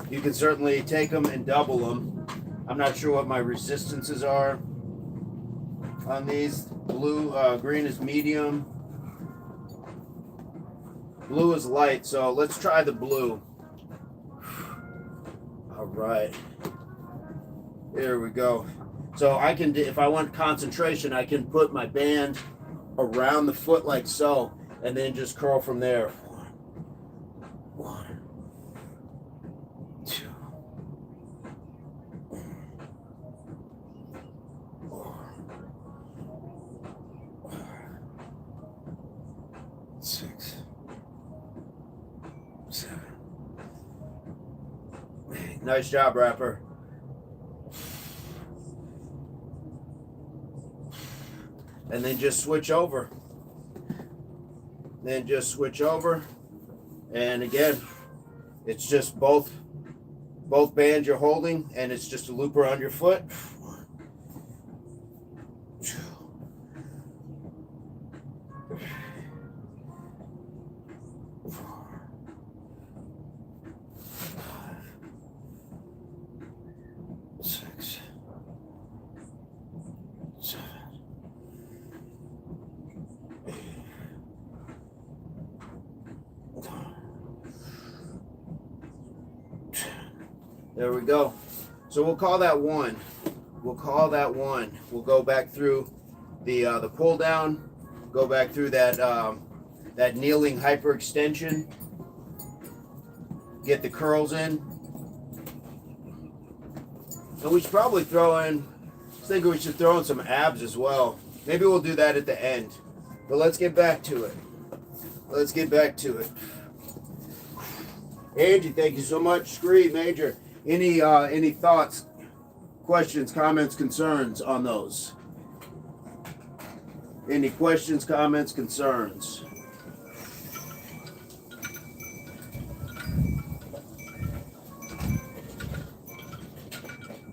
Speaker 1: you can certainly take them and double them. I'm not sure what my resistances are on these. Green is medium. Blue is light, so let's try the blue. All right. There we go. So I can, if I want concentration, I can put my band around the foot like so, and then just curl from there. 1, 2, 4, 6, 7, 8. Nice job, Rapper. And then just switch over. Then just switch over. And again, it's just both bands you're holding, and it's just a loop around your foot. 1, 2, 3, 4, 5, 6, 7, 8. There we go. So we'll call that 1. We'll call that 1. We'll go back through the pull down, go back through that that kneeling hyperextension, get the curls in. And we should probably throw in, I think we should throw in some abs as well. Maybe we'll do that at the end. But let's get back to it. Let's get back to it. Angie, thank you so much. Scree, Major. Any thoughts, questions, comments, concerns on those? Any questions, comments, concerns?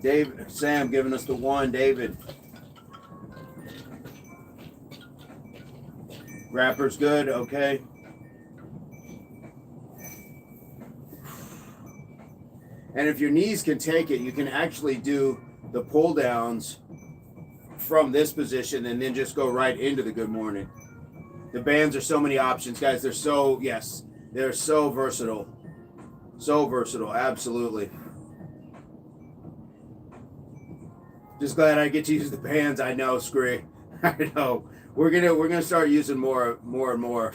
Speaker 1: David, Sam giving us the 1. David. Rapper's good, okay. And if your knees can take it, you can actually do the pull downs from this position and then just go right into the good morning. The bands are so many options, guys. They're so, yes, they're so versatile. So versatile, absolutely. Just glad I get to use the bands. I know, Scree. I know. We're gonna start using more and more.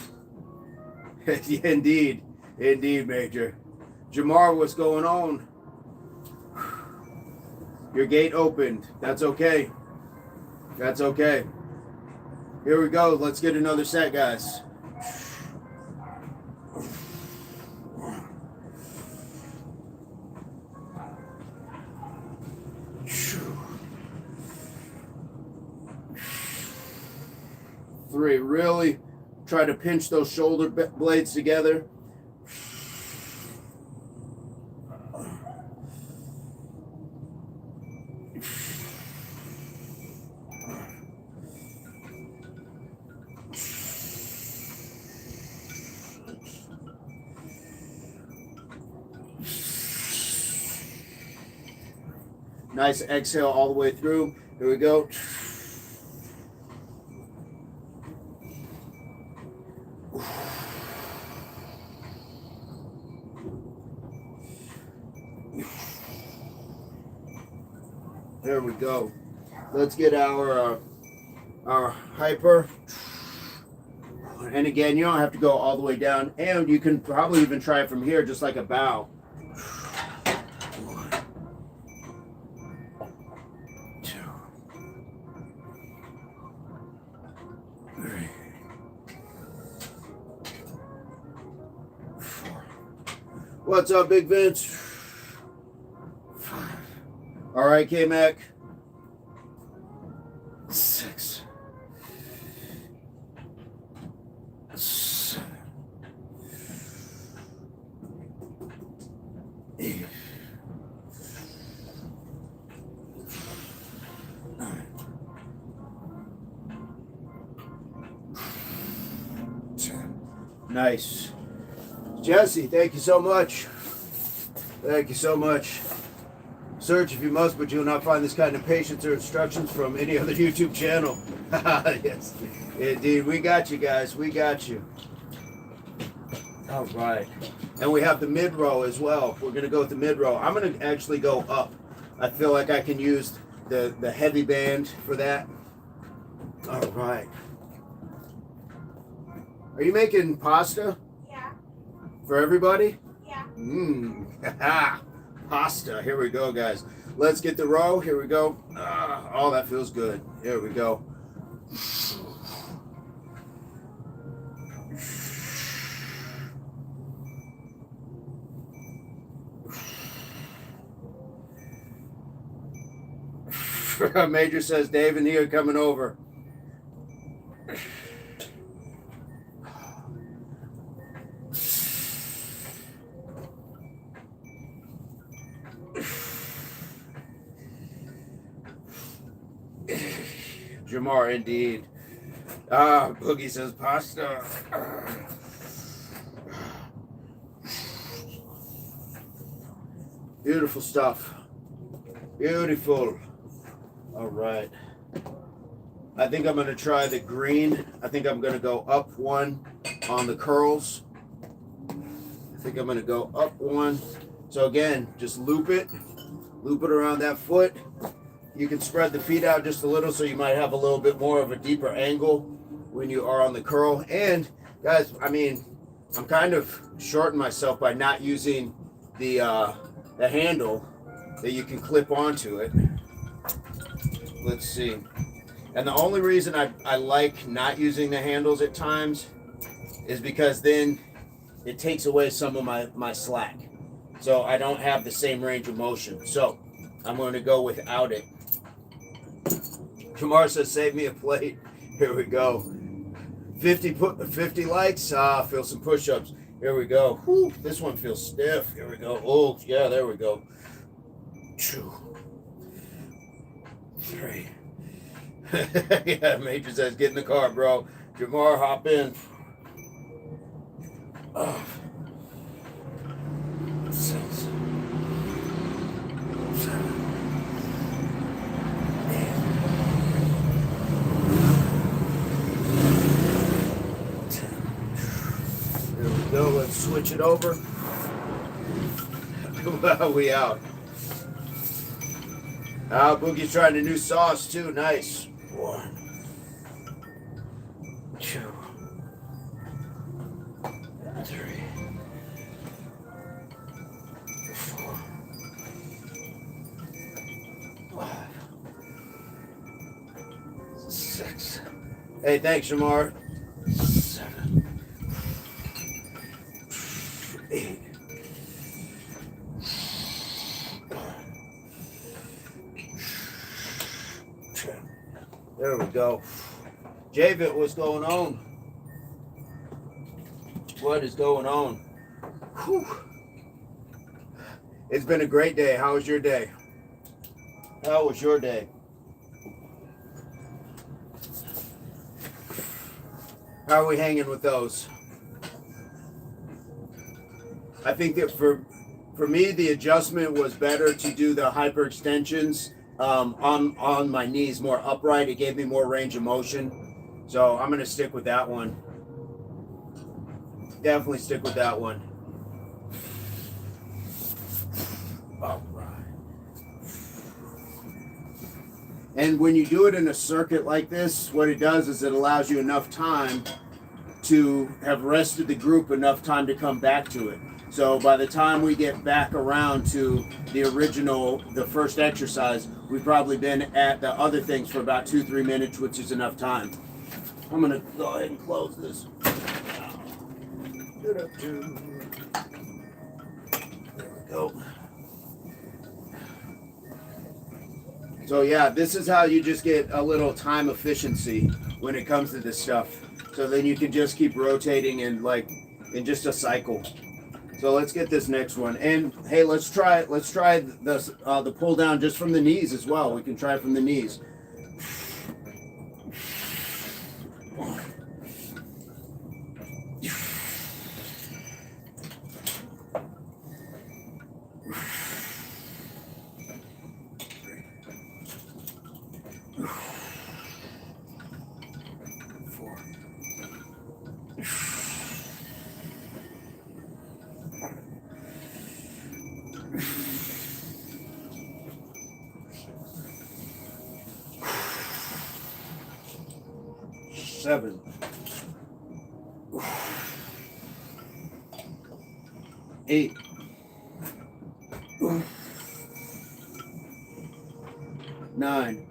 Speaker 1: Indeed, Major. Jamar, what's going on? Your gate opened. That's okay. That's okay. Here we go. Let's get another set, guys. Three. Really try to pinch those shoulder blades together. Nice exhale all the way through. Here we go. There we go. Let's get our hyper. And again, you don't have to go all the way down, and you can probably even try it from here, just like a bow. 1, 2, 3, 4. What's up, Big Vince? 5. All right, K-Mac. 6. 7. 8. 9. 10. Nice. Jesse, thank you so much. Thank you so much. Search if you must, but you will not find this kind of patience or instructions from any other YouTube channel. Yes, indeed. We got you guys. We got you. All right. And we have the mid row as well. We're going to go with the mid row. I'm going to actually go up. I feel like I can use the heavy band for that. All right. Are you making pasta?
Speaker 2: Yeah.
Speaker 1: For everybody?
Speaker 2: Yeah.
Speaker 1: Pasta. Here we go, guys. Let's get the row. Here we go. Oh, that feels good. Here we go. Major says Dave and Nia coming over. Jamar, indeed. Boogie says pasta. Beautiful stuff. Beautiful. All right. I think I'm going to try the green. I think I'm going to go up 1 on the curls. I think I'm going to go up 1. So again, just loop it around that foot. You can spread the feet out just a little, so you might have a little bit more of a deeper angle when you are on the curl. And guys, I mean, I'm kind of shorting myself by not using the handle that you can clip onto it. Let's see. And the only reason I like not using the handles at times is because then it takes away some of my slack. So I don't have the same range of motion. So I'm going to go without it. Kamar says, save me a plate. Here we go. 50 likes. Feel some push-ups. Here we go. Whew, this one feels stiff. Here we go. Oh, yeah, there we go. 2, 3. Yeah, Major says, get in the car, bro. Jamar, hop in. 6, 7. Go, let's switch it over. We out. Boogie's trying a new sauce too. Nice. 1, 2, 3, 4, 5, 6. Hey, thanks, Shamar. 7, 8. There we go. Javid, what's going on? What is going on? Whew. It's been a great day. How was your day? How was your day? How are we hanging with those? I think that For me, the adjustment was better to do the hyperextensions on my knees more upright. It gave me more range of motion. So I'm going to stick with that one. Definitely stick with that one. All right. And when you do it in a circuit like this, what it does is it allows you enough time to have rested the group enough time to come back to it. So by the time we get back around to the first exercise, we've probably been at the other things for about 2-3 minutes, which is enough time. I'm gonna go ahead and close this. There we go. So yeah, this is how you just get a little time efficiency when it comes to this stuff. So then you can just keep rotating in just a cycle. So let's get this next one. And hey, let's try the pull down just from the knees as well. We can try from the knees. Seven. 8. 9.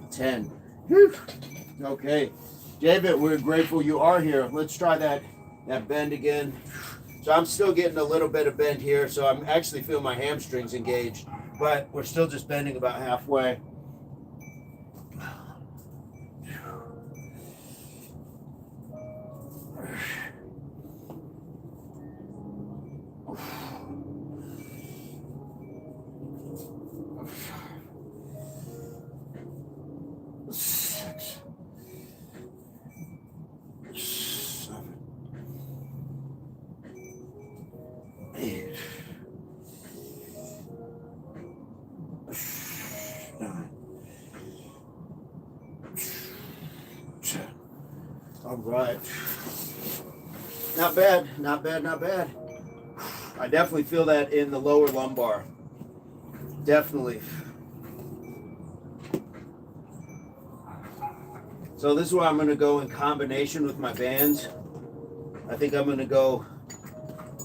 Speaker 1: 10. Okay, David, we're grateful you are here. Let's try that bend again. So I'm still getting a little bit of bend here, so I'm actually feeling my hamstrings engaged, but we're still just bending about halfway. All right. Not bad, not bad, not bad. I definitely feel that in the lower lumbar. Definitely. So this is where I'm going to go in combination with my bands. I think I'm going to go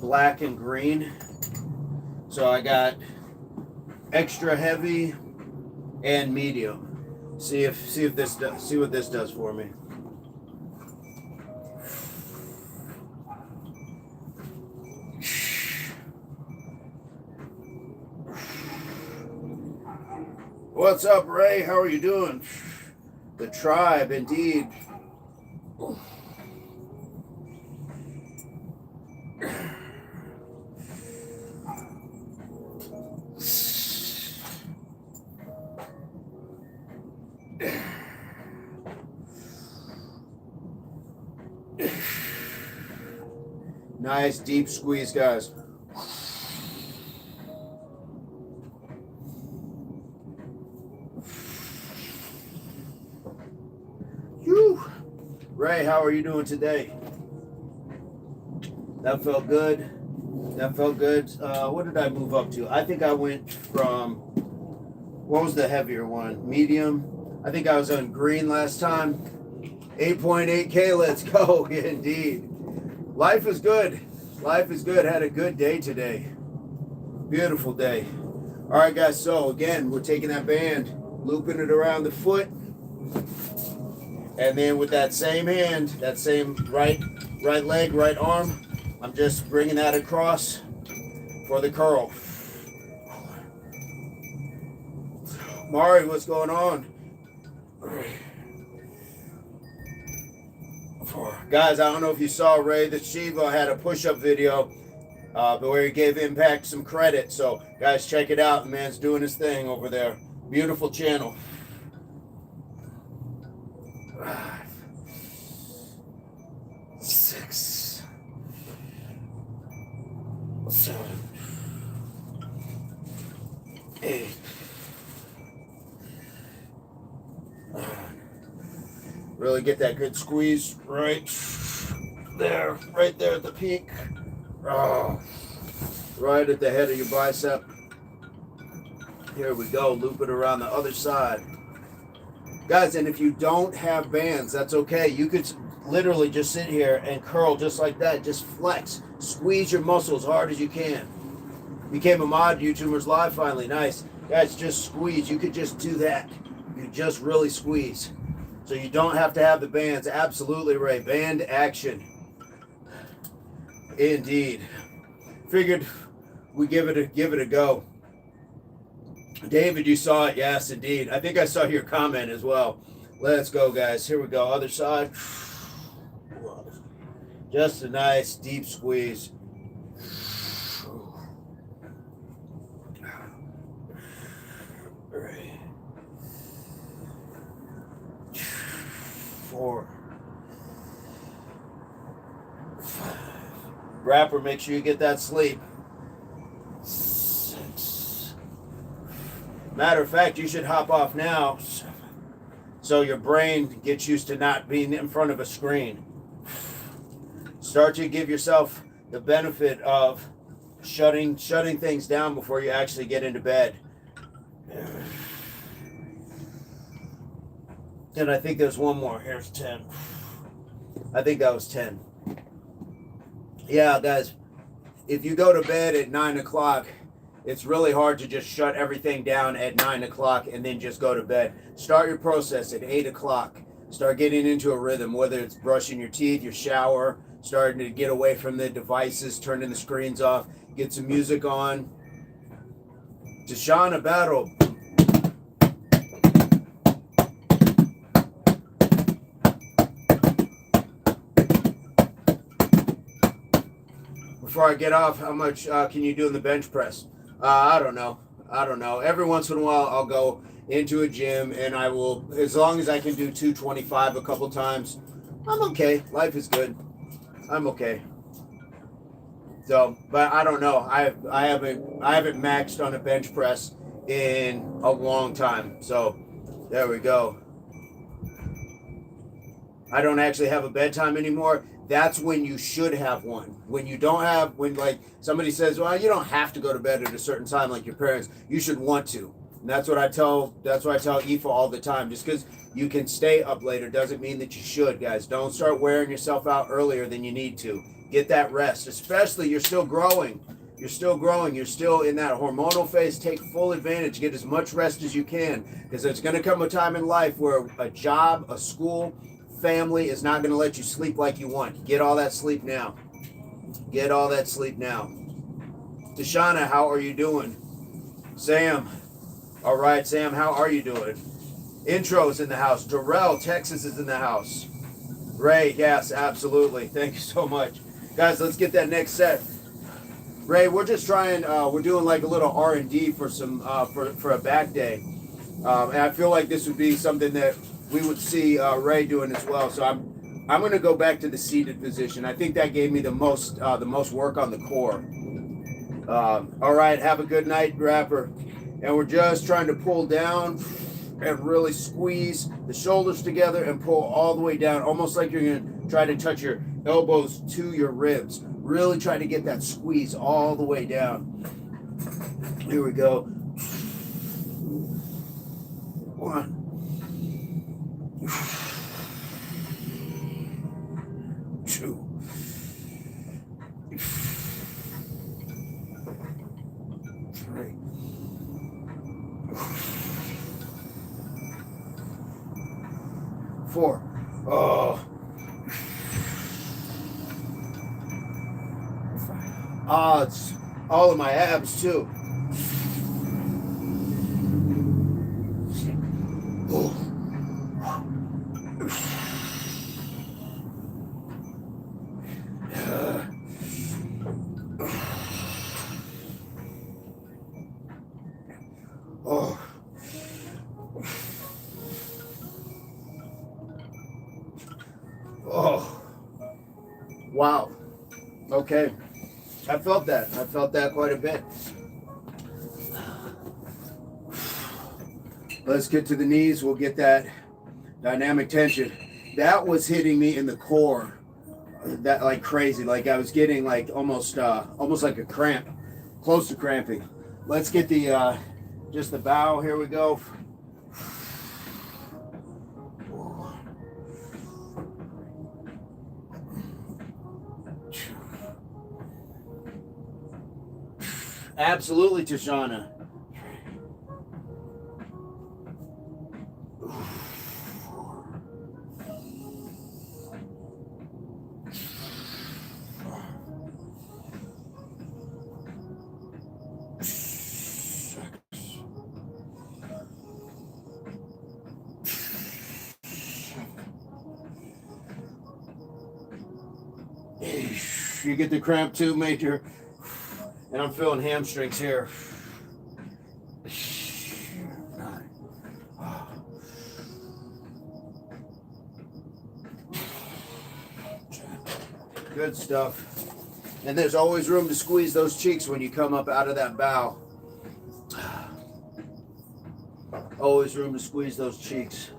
Speaker 1: black and green. So I got extra heavy and medium. See what this does for me. What's up, Ray? How are you doing? The tribe, indeed. Nice deep squeeze, guys. Whew. Ray, how are you doing today? That felt good. That felt good. What did I move up to? I think I went from, what was the heavier one? Medium. I think I was on green last time. 8.8K, let's go. Indeed. Life is good. Life is good. Had a good day today. Beautiful day. All right, guys. So again, we're taking that band, looping it around the foot, and then with that same hand, that same right leg, right arm, I'm just bringing that across for the curl. Mari, what's going on? Guys, I don't know if you saw Ray the Shiva had a push-up video but where he gave Impact some credit. So guys, check it out. The man's doing his thing over there. Beautiful channel. Hey. Really get that good squeeze right there at the peak. Oh, right at the head of your bicep. Here we go, loop it around the other side. Guys, and if you don't have bands, that's okay. You could literally just sit here and curl just like that. Just flex. Squeeze your muscles as hard as you can. Became a mod, YouTubers Live finally. Nice. Guys, just squeeze. You could just do that. You just really squeeze. So you don't have to have the bands. Absolutely, Ray. Band action. Indeed. Figured we give it a go. David, you saw it. Yes, indeed. I think I saw your comment as well. Let's go, guys. Here we go. Other side. Just a nice deep squeeze. 4, 5. Rapper, make sure you get that sleep. 6. Matter of fact, you should hop off now so your brain gets used to not being in front of a screen. Start to give yourself the benefit of shutting things down before you actually get into bed. And I think there's one more. Here's 10. I think that was 10. Yeah, guys, if you go to bed at 9 o'clock, it's really hard to just shut everything down at 9 o'clock and then just go to bed. Start your process at 8 o'clock. Start getting into a rhythm, whether it's brushing your teeth, your shower, starting to get away from the devices, turning the screens off, get some music on. Deshauna Battle. Before I get off, how much can you do in the bench press? I don't know. Every once in a while, I'll go into a gym and I will, as long as I can do 225 a couple times, I'm okay. Life is good. I'm okay. So, but I don't know. I haven't maxed on a bench press in a long time. So, there we go. I don't actually have a bedtime anymore. That's when you should have one. When you don't have, when like somebody says, well, you don't have to go to bed at a certain time like your parents, you should want to. And that's what I tell Aoife all the time. Just because you can stay up later doesn't mean that you should, guys. Don't start wearing yourself out earlier than you need to. Get that rest, especially you're still growing. You're still growing. You're still in that hormonal phase. Take full advantage. Get as much rest as you can, because there's going to come a time in life where a job, a school, family is not going to let you sleep like you want. Get all that sleep now. Get all that sleep now. Deshauna, how are you doing? Sam. All right, Sam, how are you doing? Intro's in the house. Darrell, Texas is in the house. Ray, yes, absolutely. Thank you so much. Guys, let's get that next set. Ray, we're just trying, we're doing like a little R&D for some, for a back day. And I feel like this would be something that we would see Ray doing as well. So I'm going to go back to the seated position. I think that gave me the most work on the core. All right, have a good night, Rapper. And we're just trying to pull down and really squeeze the shoulders together and pull all the way down, almost like you're going to try to touch your elbows to your ribs. Really try to get that squeeze all the way down. Here we go. 1. 2. 3. 4. Oh. 5. It's all of my abs too. Oh. Oh. Oh. Wow. Okay. I felt that. I felt that quite a bit. Let's get to the knees. We'll get that dynamic tension. That was hitting me in the core, that like crazy. Like I was getting like almost like a cramp, close to cramping. Let's get the just the bow. Here we go. Absolutely, Tashana. You get the cramp too, Major. And I'm feeling hamstrings here. Good stuff. And there's always room to squeeze those cheeks when you come up out of that bow. Always room to squeeze those cheeks.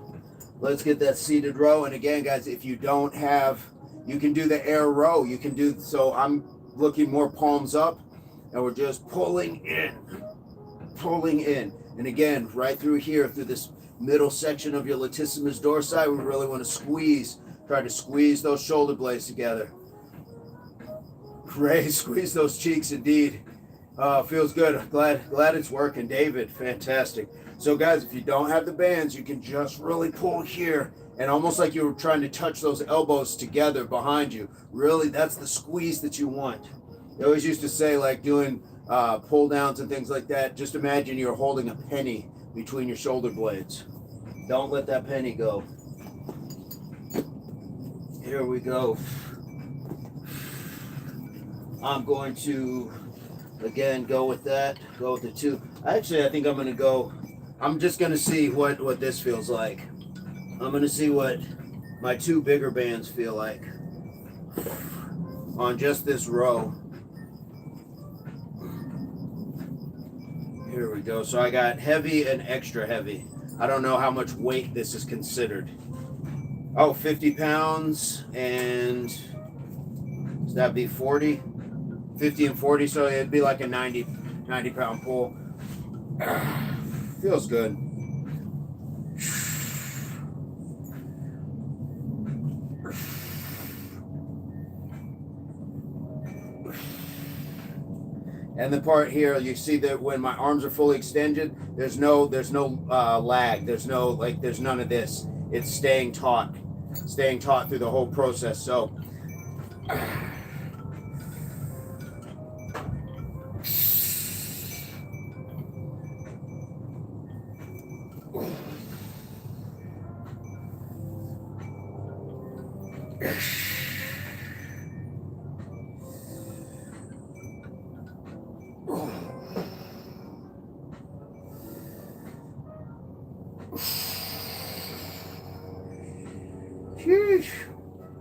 Speaker 1: Let's get that seated row. And again, guys, if you don't have, you can do the air row. You can do, so I'm looking more palms up, and we're just pulling in. And again, right through here, through this middle section of your latissimus dorsi, we really want to squeeze, try to squeeze those shoulder blades together. Ray, squeeze those cheeks indeed. Feels good. Glad it's working. David, fantastic. So guys, if you don't have the bands, you can just really pull here, and almost like you were trying to touch those elbows together behind you. Really, that's the squeeze that you want. They always used to say, like doing pull downs and things like that, just imagine you're holding a penny between your shoulder blades. Don't let that penny go. Here we go. I'm going to, again, go with that, go with the two. Actually, I think I'm going to go, I'm just going to see what this feels like. I'm going to see what my two bigger bands feel like on just this row. Here we go. So I got heavy and extra heavy. I don't know how much weight this is considered. Oh, 50 pounds, and does that be 40? 50 and 40, so it'd be like a 90 pound pull. Feels good. And the part here, you see that when my arms are fully extended, there's no lag. There's none of this. It's staying taut through the whole process. So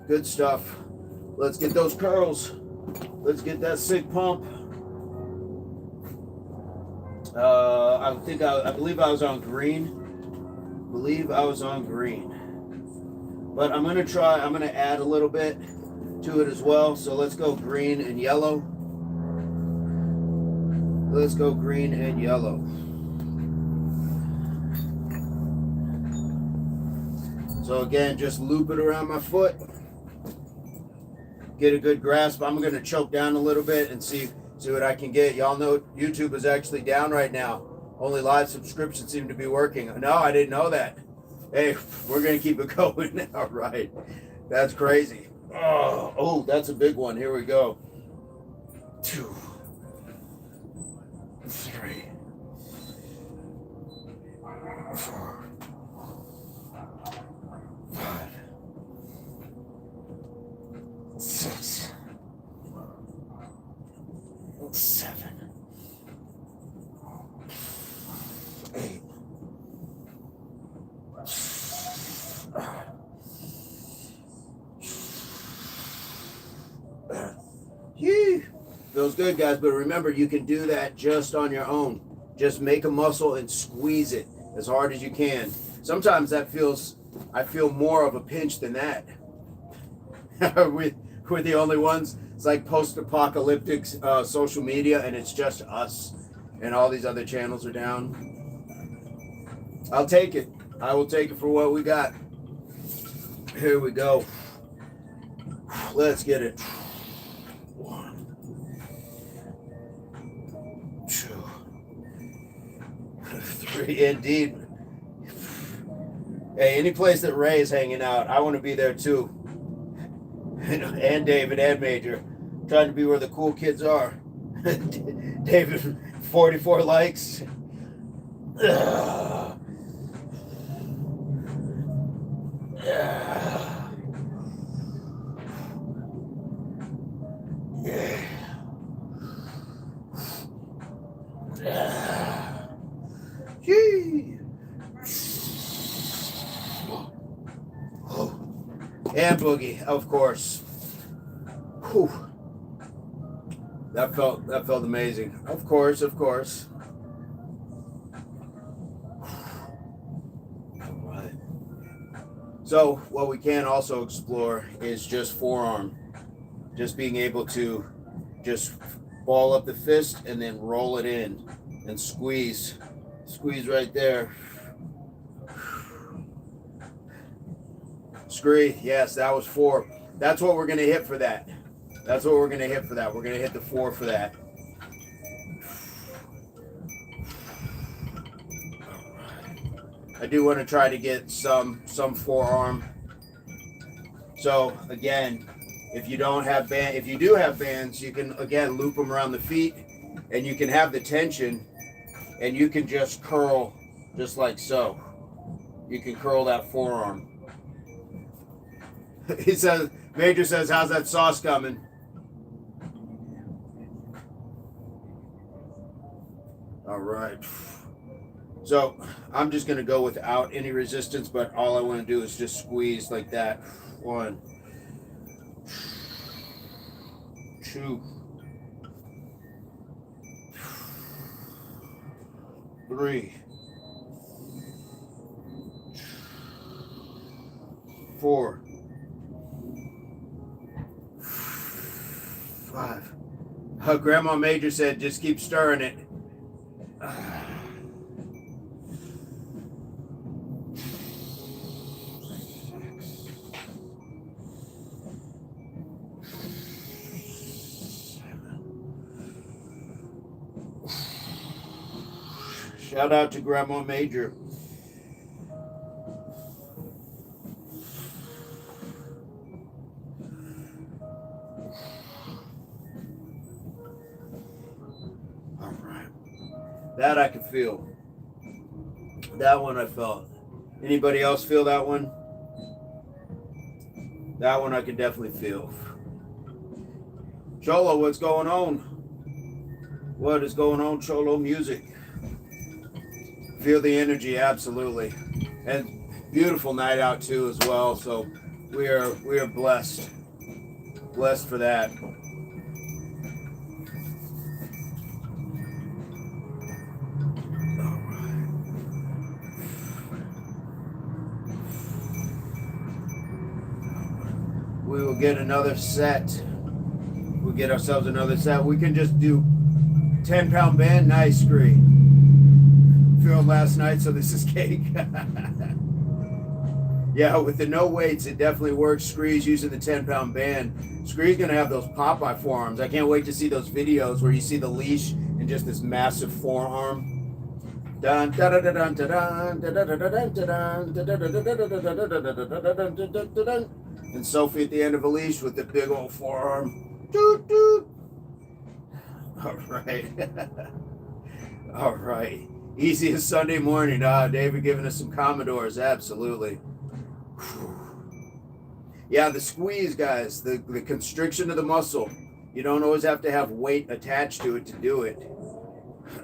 Speaker 1: good stuff. Let's get those curls. Let's get that sick pump. I believe I was on green. But I'm gonna add a little bit to it as well. So let's go green and yellow. So again, just loop it around my foot. Get a good grasp. I'm gonna choke down a little bit and see what I can get. Y'all know YouTube is actually down right now. Only live subscriptions seem to be working. No, I didn't know that. Hey, we're gonna keep it going now, right? That's crazy. Oh, that's a big one. Here we go. 2, 3, 4, 5, 6, 7, 8. Feels good, guys, but remember, you can do that just on your own. Just make a muscle and squeeze it. as hard as you can. Sometimes I feel more of a pinch than that. We're the only ones. It's like post-apocalyptic social media, and it's just us, and all these other channels are down. I'll take it. I will take it for what we got. Here we go. Let's get it. 1, 2, 3. Indeed. Hey, any place that Ray is hanging out, I want to be there too. And David and Major, trying to be where the cool kids are. David, 44 likes. And Boogie, of course. Whew. That felt amazing. Of course. All right. So what we can also explore is just forearm. Just being able to just ball up the fist and then roll it in and squeeze. Squeeze right there. Scree, yes, that was 4. That's what we're going to hit for that. We're going to hit the 4 for that. I do want to try to get some forearm. So again, if you do have bands, you can again loop them around the feet, and you can have the tension, and you can just curl just like so. You can curl that forearm. He says, Major says, how's that sauce coming? All right. So I'm just going to go without any resistance, but all I want to do is just squeeze like that. 1, 2, 3, 4, 5. Grandma Major said, just keep stirring it. Shout out to Grandma Major. All right. That I can feel. That one I felt. Anybody else feel that one? That one I can definitely feel. Cholo, what's going on? What is going on, Cholo Music? Feel the energy, absolutely. And beautiful night out too as well. So we are blessed. Blessed for that. We will get another set. We'll get ourselves another set. We can just do 10-pound band. Nice, Scree. Filmed last night, so this is cake. Yeah, with the no weights, it definitely works. Scree's using the 10-pound band. Scree's going to have those Popeye forearms. I can't wait to see those videos where you see the leash and just this massive forearm. Dun, dun, dun, dun, dun, dun, dun, dun, dun, dun, dun. And Sophie at the end of a leash with the big old forearm. Doot, doot. All right. All right. Easy as Sunday morning. David giving us some Commodores. Absolutely. Yeah, the squeeze, guys. The constriction of the muscle. You don't always have to have weight attached to it to do it.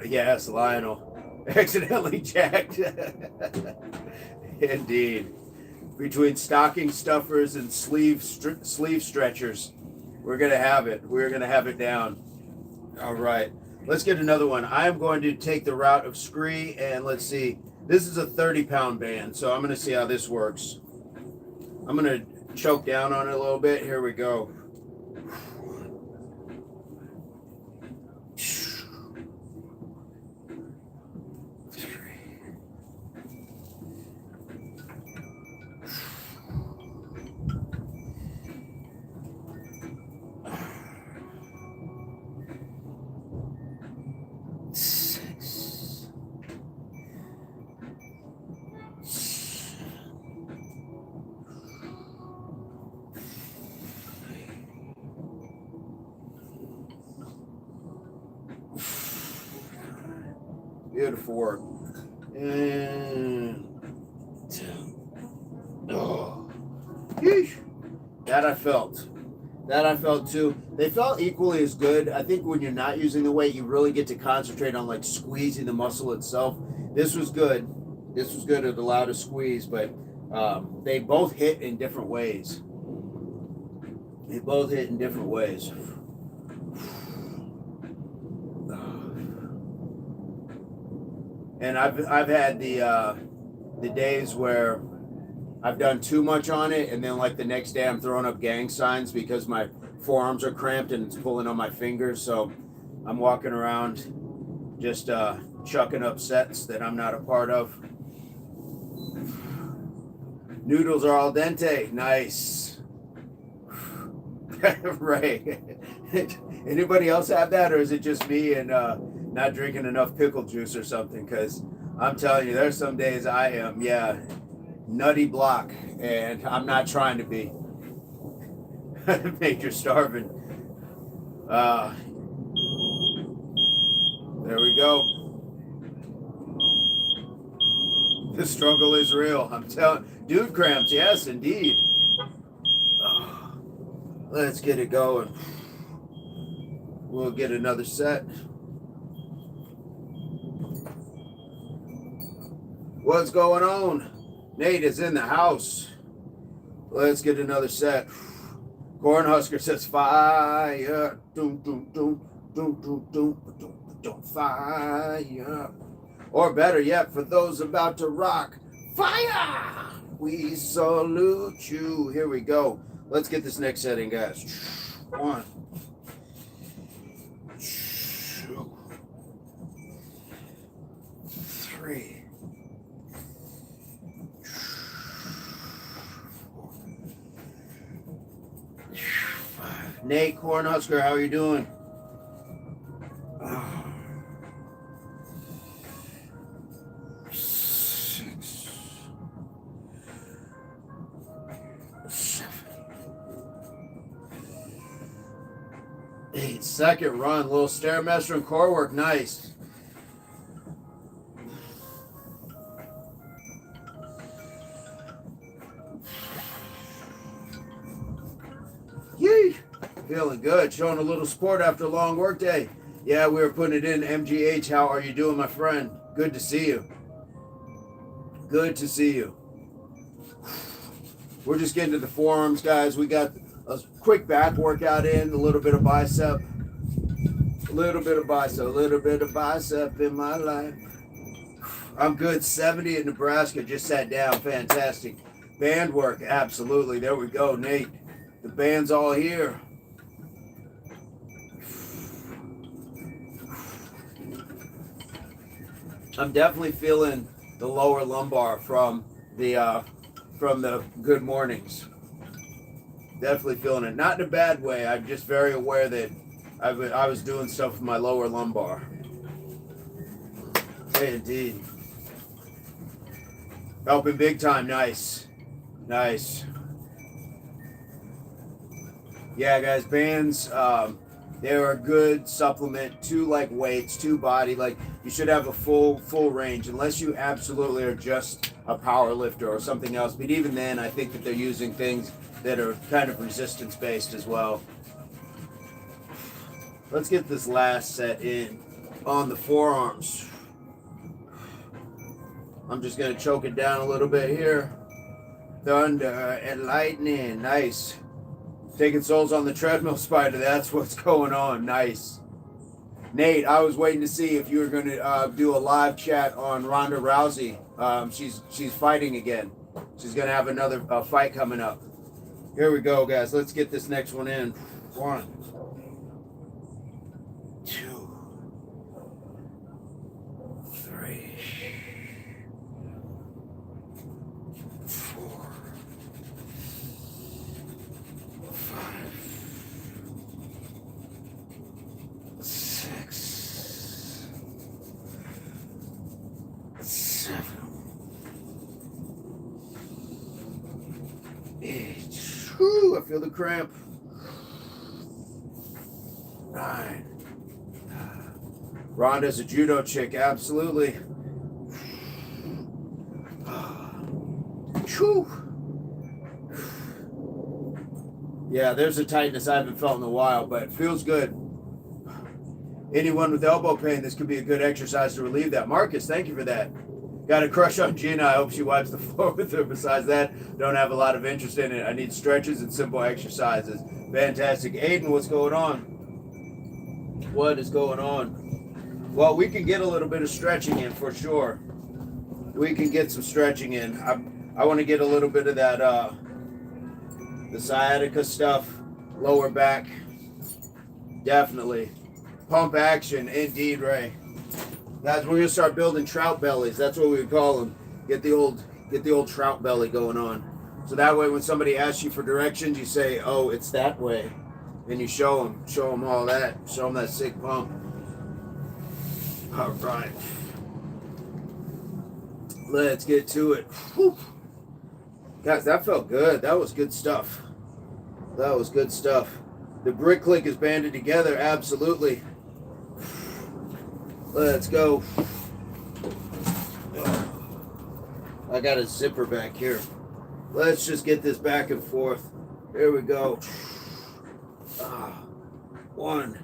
Speaker 1: Yes, Lionel. Accidentally jacked. Indeed. Between stocking stuffers and sleeve stretchers, we're going to have it. We're going to have it down. All right. Let's get another one. I am going to take the route of Scree, and let's see. This is a 30-pound band, so I'm going to see how this works. I'm going to choke down on it a little bit. Here we go. Beautiful work. And oh, yeesh. That I felt. That I felt too. They felt equally as good. I think when you're not using the weight, you really get to concentrate on like squeezing the muscle itself. This was good. This was good. It allowed a squeeze, but they both hit in different ways. They both hit in different ways. And I've had the days where I've done too much on it, and then like the next day I'm throwing up gang signs because my forearms are cramped and it's pulling on my fingers. So I'm walking around just chucking up sets that I'm not a part of. Noodles are al dente. Nice. Right. Anybody else have that, or is it just me and not drinking enough pickle juice or something? Because I'm telling you, there's some days I am, nutty block, and I'm not trying to be. Make you starving. There we go. The struggle is real. I'm telling, dude cramps, yes, indeed. Let's get it going. We'll get another set. What's going on? Nate is in the house. Let's get another set. Cornhusker says fire. Doom, doom, doom, doom, doom, doom, doom, doom, fire. Or better yet, for those about to rock, fire! We salute you. Here we go. Let's get this next setting, guys. 1, 2, 3. 5. Nate Cornhusker, how are you doing? 6, 7, 8. Second run, little Stairmaster and core work, nice. Yee! Feeling good, showing a little sport after a long work day. Yeah, we were putting it in. MGH, how are you doing, my friend? Good to see you. Good to see you. We're just getting to the forearms, guys. We got a quick back workout in, a little bit of bicep. A little bit of bicep in my life. I'm good. 70 in Nebraska. Just sat down. Fantastic. Band work. Absolutely. There we go, Nate. The band's all here. I'm definitely feeling the lower lumbar from the good mornings. Definitely feeling it. Not in a bad way. I'm just very aware that I was doing stuff with my lower lumbar. Hey, indeed. Helping big time. Nice. Nice. Yeah, guys, bands, they're a good supplement to like weights, to body. Like you should have a full range, unless you absolutely are just a power lifter or something else. But even then, I think that they're using things that are kind of resistance based as well. Let's get this last set in on the forearms. I'm just gonna choke it down a little bit here. Thunder and lightning, nice. Taking souls on the treadmill, Spider. That's what's going on. Nice. Nate, I was waiting to see if you were going to do a live chat on Ronda Rousey. She's fighting again. She's going to have another fight coming up. Here we go, guys. Let's get this next one in. 1, 2, 3, 4, 5, 6, 7, 8. Whew, I feel the cramp. 9. Rhonda's a judo chick, absolutely. Whew. Yeah, there's a tightness I haven't felt in a while, but it feels good. Anyone with elbow pain, this could be a good exercise to relieve that. Marcus, thank you for that. Got a crush on Gina. I hope she wipes the floor with her. Besides that, don't have a lot of interest in it. I need stretches and simple exercises. Fantastic. Aiden, what's going on? What is going on? Well, we can get a little bit of stretching in for sure. We can get some stretching in. I want to get a little bit of that, the sciatica stuff, lower back. Definitely. Pump action, indeed, Ray. Guys, we're gonna start building trout bellies. That's what we would call them. Get the old trout belly going on. So that way, when somebody asks you for directions, you say, "Oh, it's that way," and you show them all that, show them that sick pump. All right, let's get to it. Whew. Guys, that felt good. That was good stuff. That was good stuff. The brick click is banded together, absolutely. Let's go. I got a zipper back here. Let's just get this back and forth. Here we go. 1.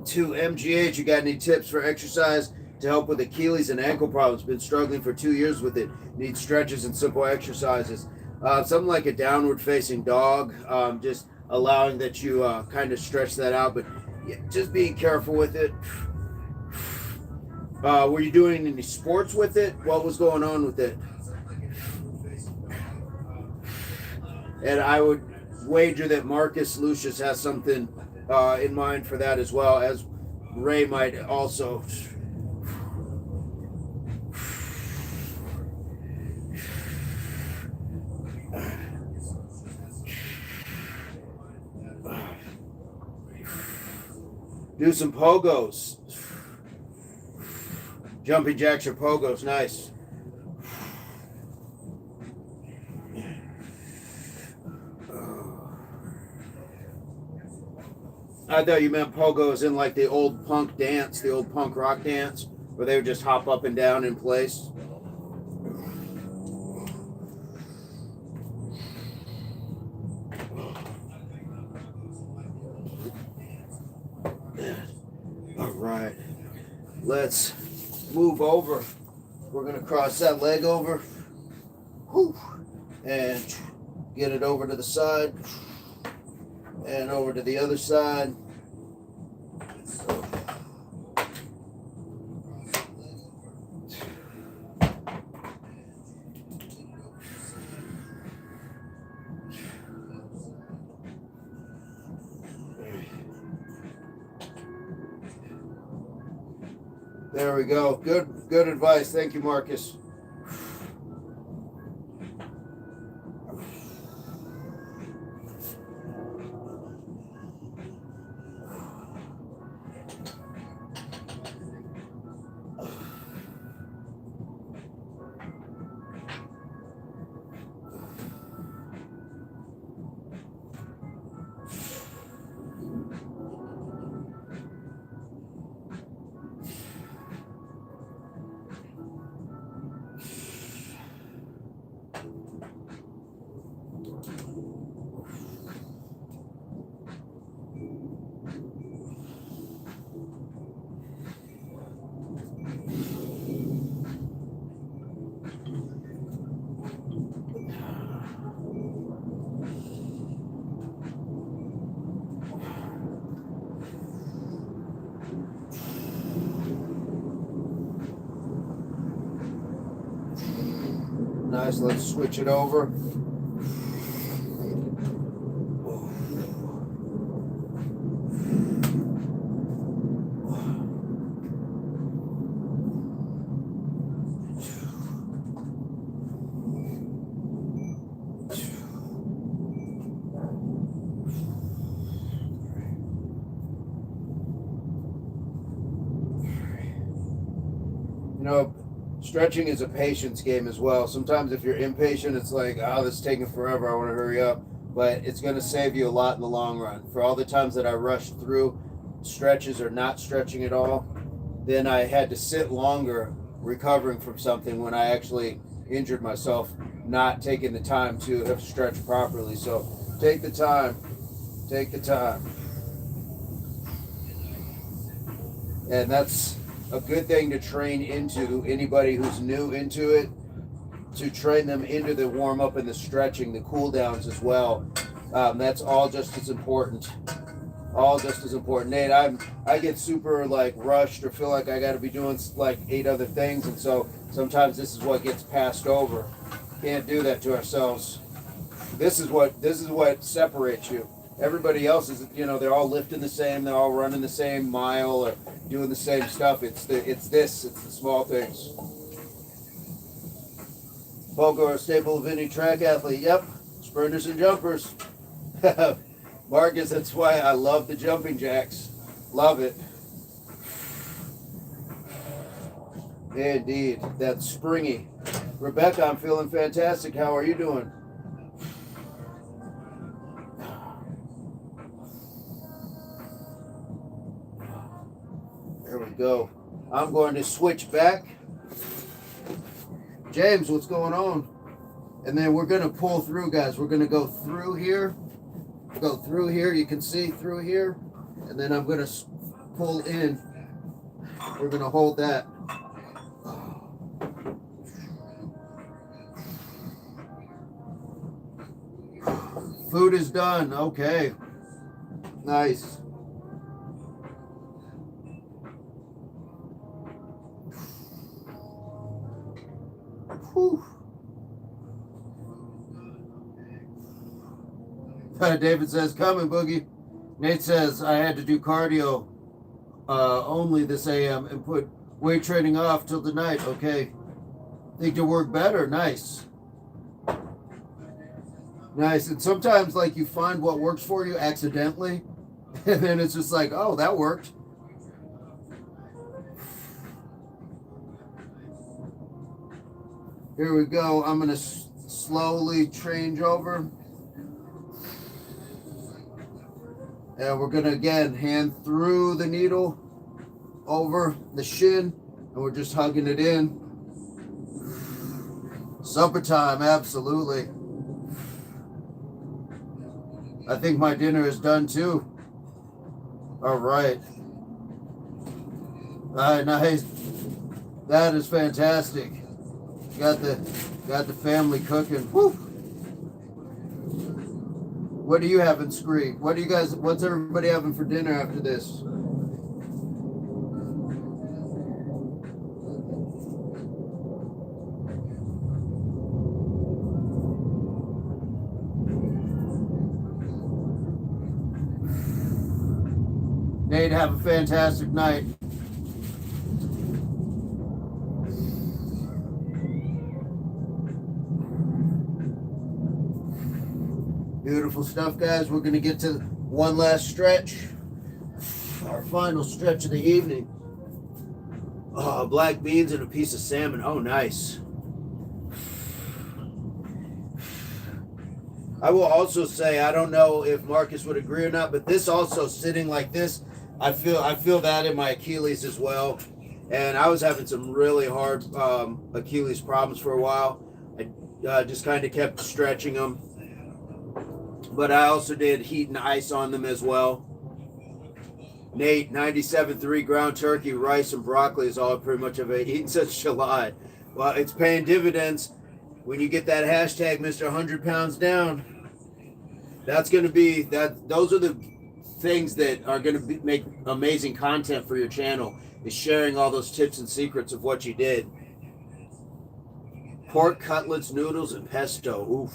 Speaker 1: 2. MGH, you got any tips for exercise to help with Achilles and ankle problems? Been struggling for 2 years with it. Need stretches and simple exercises. Something like a downward facing dog. Just allowing that you kind of stretch that out, but yeah, just being careful with it. Were you doing any sports with it? What was going on with it? And I would wager that Marcus Lucius has something in mind for that as well, as Ray might also. Do some pogos. Jumping jacks or pogos, nice. I thought you meant pogos in like the old punk dance, the old punk rock dance, where they would just hop up and down in place. All right, let's move over. We're gonna cross that leg over. Whew. And get it over to the side and over to the other side. There we go. Good advice. Thank you, Marcus. Nice. Let's switch it over. You know, stretching is a patience game as well. Sometimes if you're impatient, it's like, oh, this is taking forever. I want to hurry up. But it's going to save you a lot in the long run. For all the times that I rushed through stretches or not stretching at all, then I had to sit longer recovering from something when I actually injured myself, not taking the time to have stretched properly. So take the time. Take the time. And that's a good thing to train into anybody who's new into it, to train them into the warm up and the stretching, the cool downs as well. That's all just as important. All just as important. Nate, I get super like rushed or feel like I got to be doing like 8 other things, and so sometimes this is what gets passed over. Can't do that to ourselves. This is what separates you. Everybody else is, they're all lifting the same, they're all running the same mile or doing the same stuff. It's the small things. Pogo are a staple of any track athlete. Yep, sprinters and jumpers. Marcus, that's why I love the jumping jacks. Love it. Indeed, that's springy. Rebecca, I'm feeling fantastic. How are you doing? There we go. I'm going to switch back. James, what's going on? And then we're going to pull through, guys. We're going to go through here. Go through here. You can see through here. And then I'm going to pull in. We're going to hold that. Food is done. Okay. Nice. Whew. David says, coming, Boogie. Nate says, I had to do cardio only this AM and put weight training off till the night. Okay. Think to work better. Nice. Nice. And sometimes, like, you find what works for you accidentally, and then it's just like, oh, that worked. Here we go. I'm going to slowly change over. And we're going to, again, hand through the needle over the shin, and we're just hugging it in. Supper time, absolutely. I think my dinner is done too. All right. All right, nice. That is fantastic. Got the family cooking. Woo. What are you having, Scree? What's everybody having for dinner after this? Nate, have a fantastic night. Beautiful stuff, guys. We're going to get to one last stretch. Our final stretch of the evening. Oh, black beans and a piece of salmon. Oh, nice. I will also say, I don't know if Marcus would agree or not, but this also sitting like this, I feel that in my Achilles as well. And I was having some really hard Achilles problems for a while. I just kind of kept stretching them. But I also did heat and ice on them as well. Nate, 97.3 ground turkey, rice, and broccoli is all pretty much of it. Eating since July. Well, it's paying dividends when you get that hashtag Mr. 100 pounds down. That's going to be that. Those are the things that are going to make amazing content for your channel, is sharing all those tips and secrets of what you did. Pork cutlets, noodles, and pesto. Oof.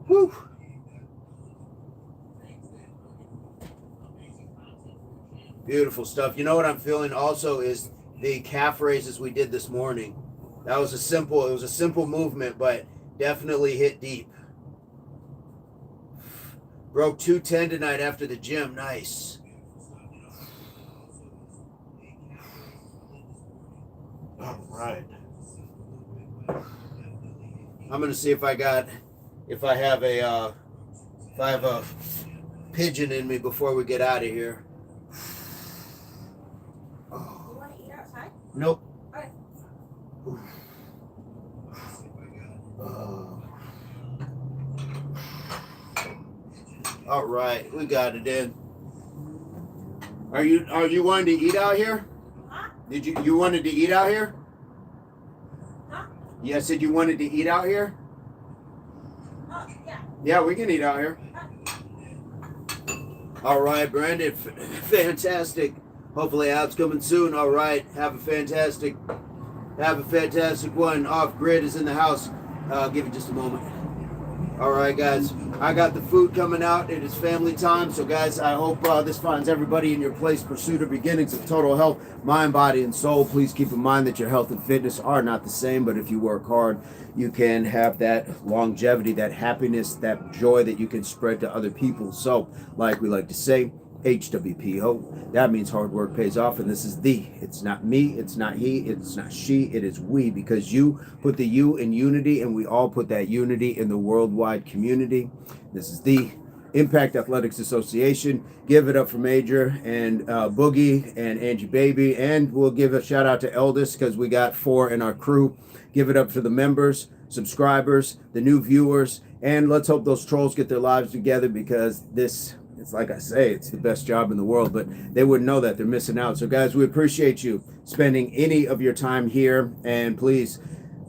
Speaker 1: Whew. Beautiful stuff. You know what I'm feeling also is the calf raises we did this morning. It was a simple movement, but definitely hit deep. Broke 210 tonight after the gym. Nice. All right. I'm gonna see if I have a pigeon in me before we get out of here.
Speaker 2: You want to eat outside?
Speaker 1: Nope.
Speaker 2: Okay.
Speaker 1: All right, we got it in. Are you wanting to eat out here?
Speaker 2: Huh?
Speaker 1: You wanted to eat out here?
Speaker 2: Huh?
Speaker 1: Yeah, I said you wanted to eat out here?
Speaker 2: Oh, yeah.
Speaker 1: Yeah, we can eat out here. All right, Brandon, fantastic. Hopefully Ab's coming soon. All right, have a fantastic one. Off Grid is in the house. Give it just a moment. All right, guys, I got the food coming out. It is family time. So, guys, I hope this finds everybody in your place. Pursuit of beginnings of total health, mind, body, and soul. Please keep in mind that your health and fitness are not the same, but if you work hard, you can have that longevity, that happiness, that joy that you can spread to other people. So, like we like to say, HWPO. That means hard work pays off, and this is the. It's not me, it's not he, it's not she, it is we, because you put the you in unity, and we all put that unity in the worldwide community. This is the Impact Athletics Association. Give it up for Major and Boogie and Angie Baby, and we'll give a shout out to Eldest because we got 4 in our crew. Give it up for the members, subscribers, the new viewers, and let's hope those trolls get their lives together, because this, it's like I say, it's the best job in the world, but they wouldn't know that. They're missing out. So, guys, we appreciate you spending any of your time here, and please,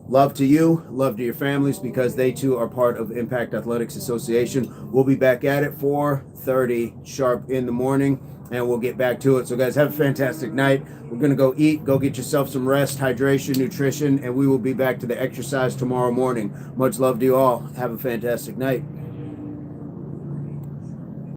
Speaker 1: love to you, love to your families, because they too are part of Impact Athletics Association. We'll be back at it 4:30 sharp in the morning, and we'll get back to it. So, guys, have a fantastic night. We're going to go eat, go get yourself some rest, hydration, nutrition, and we will be back to the exercise tomorrow morning. Much love to you all. Have a fantastic night.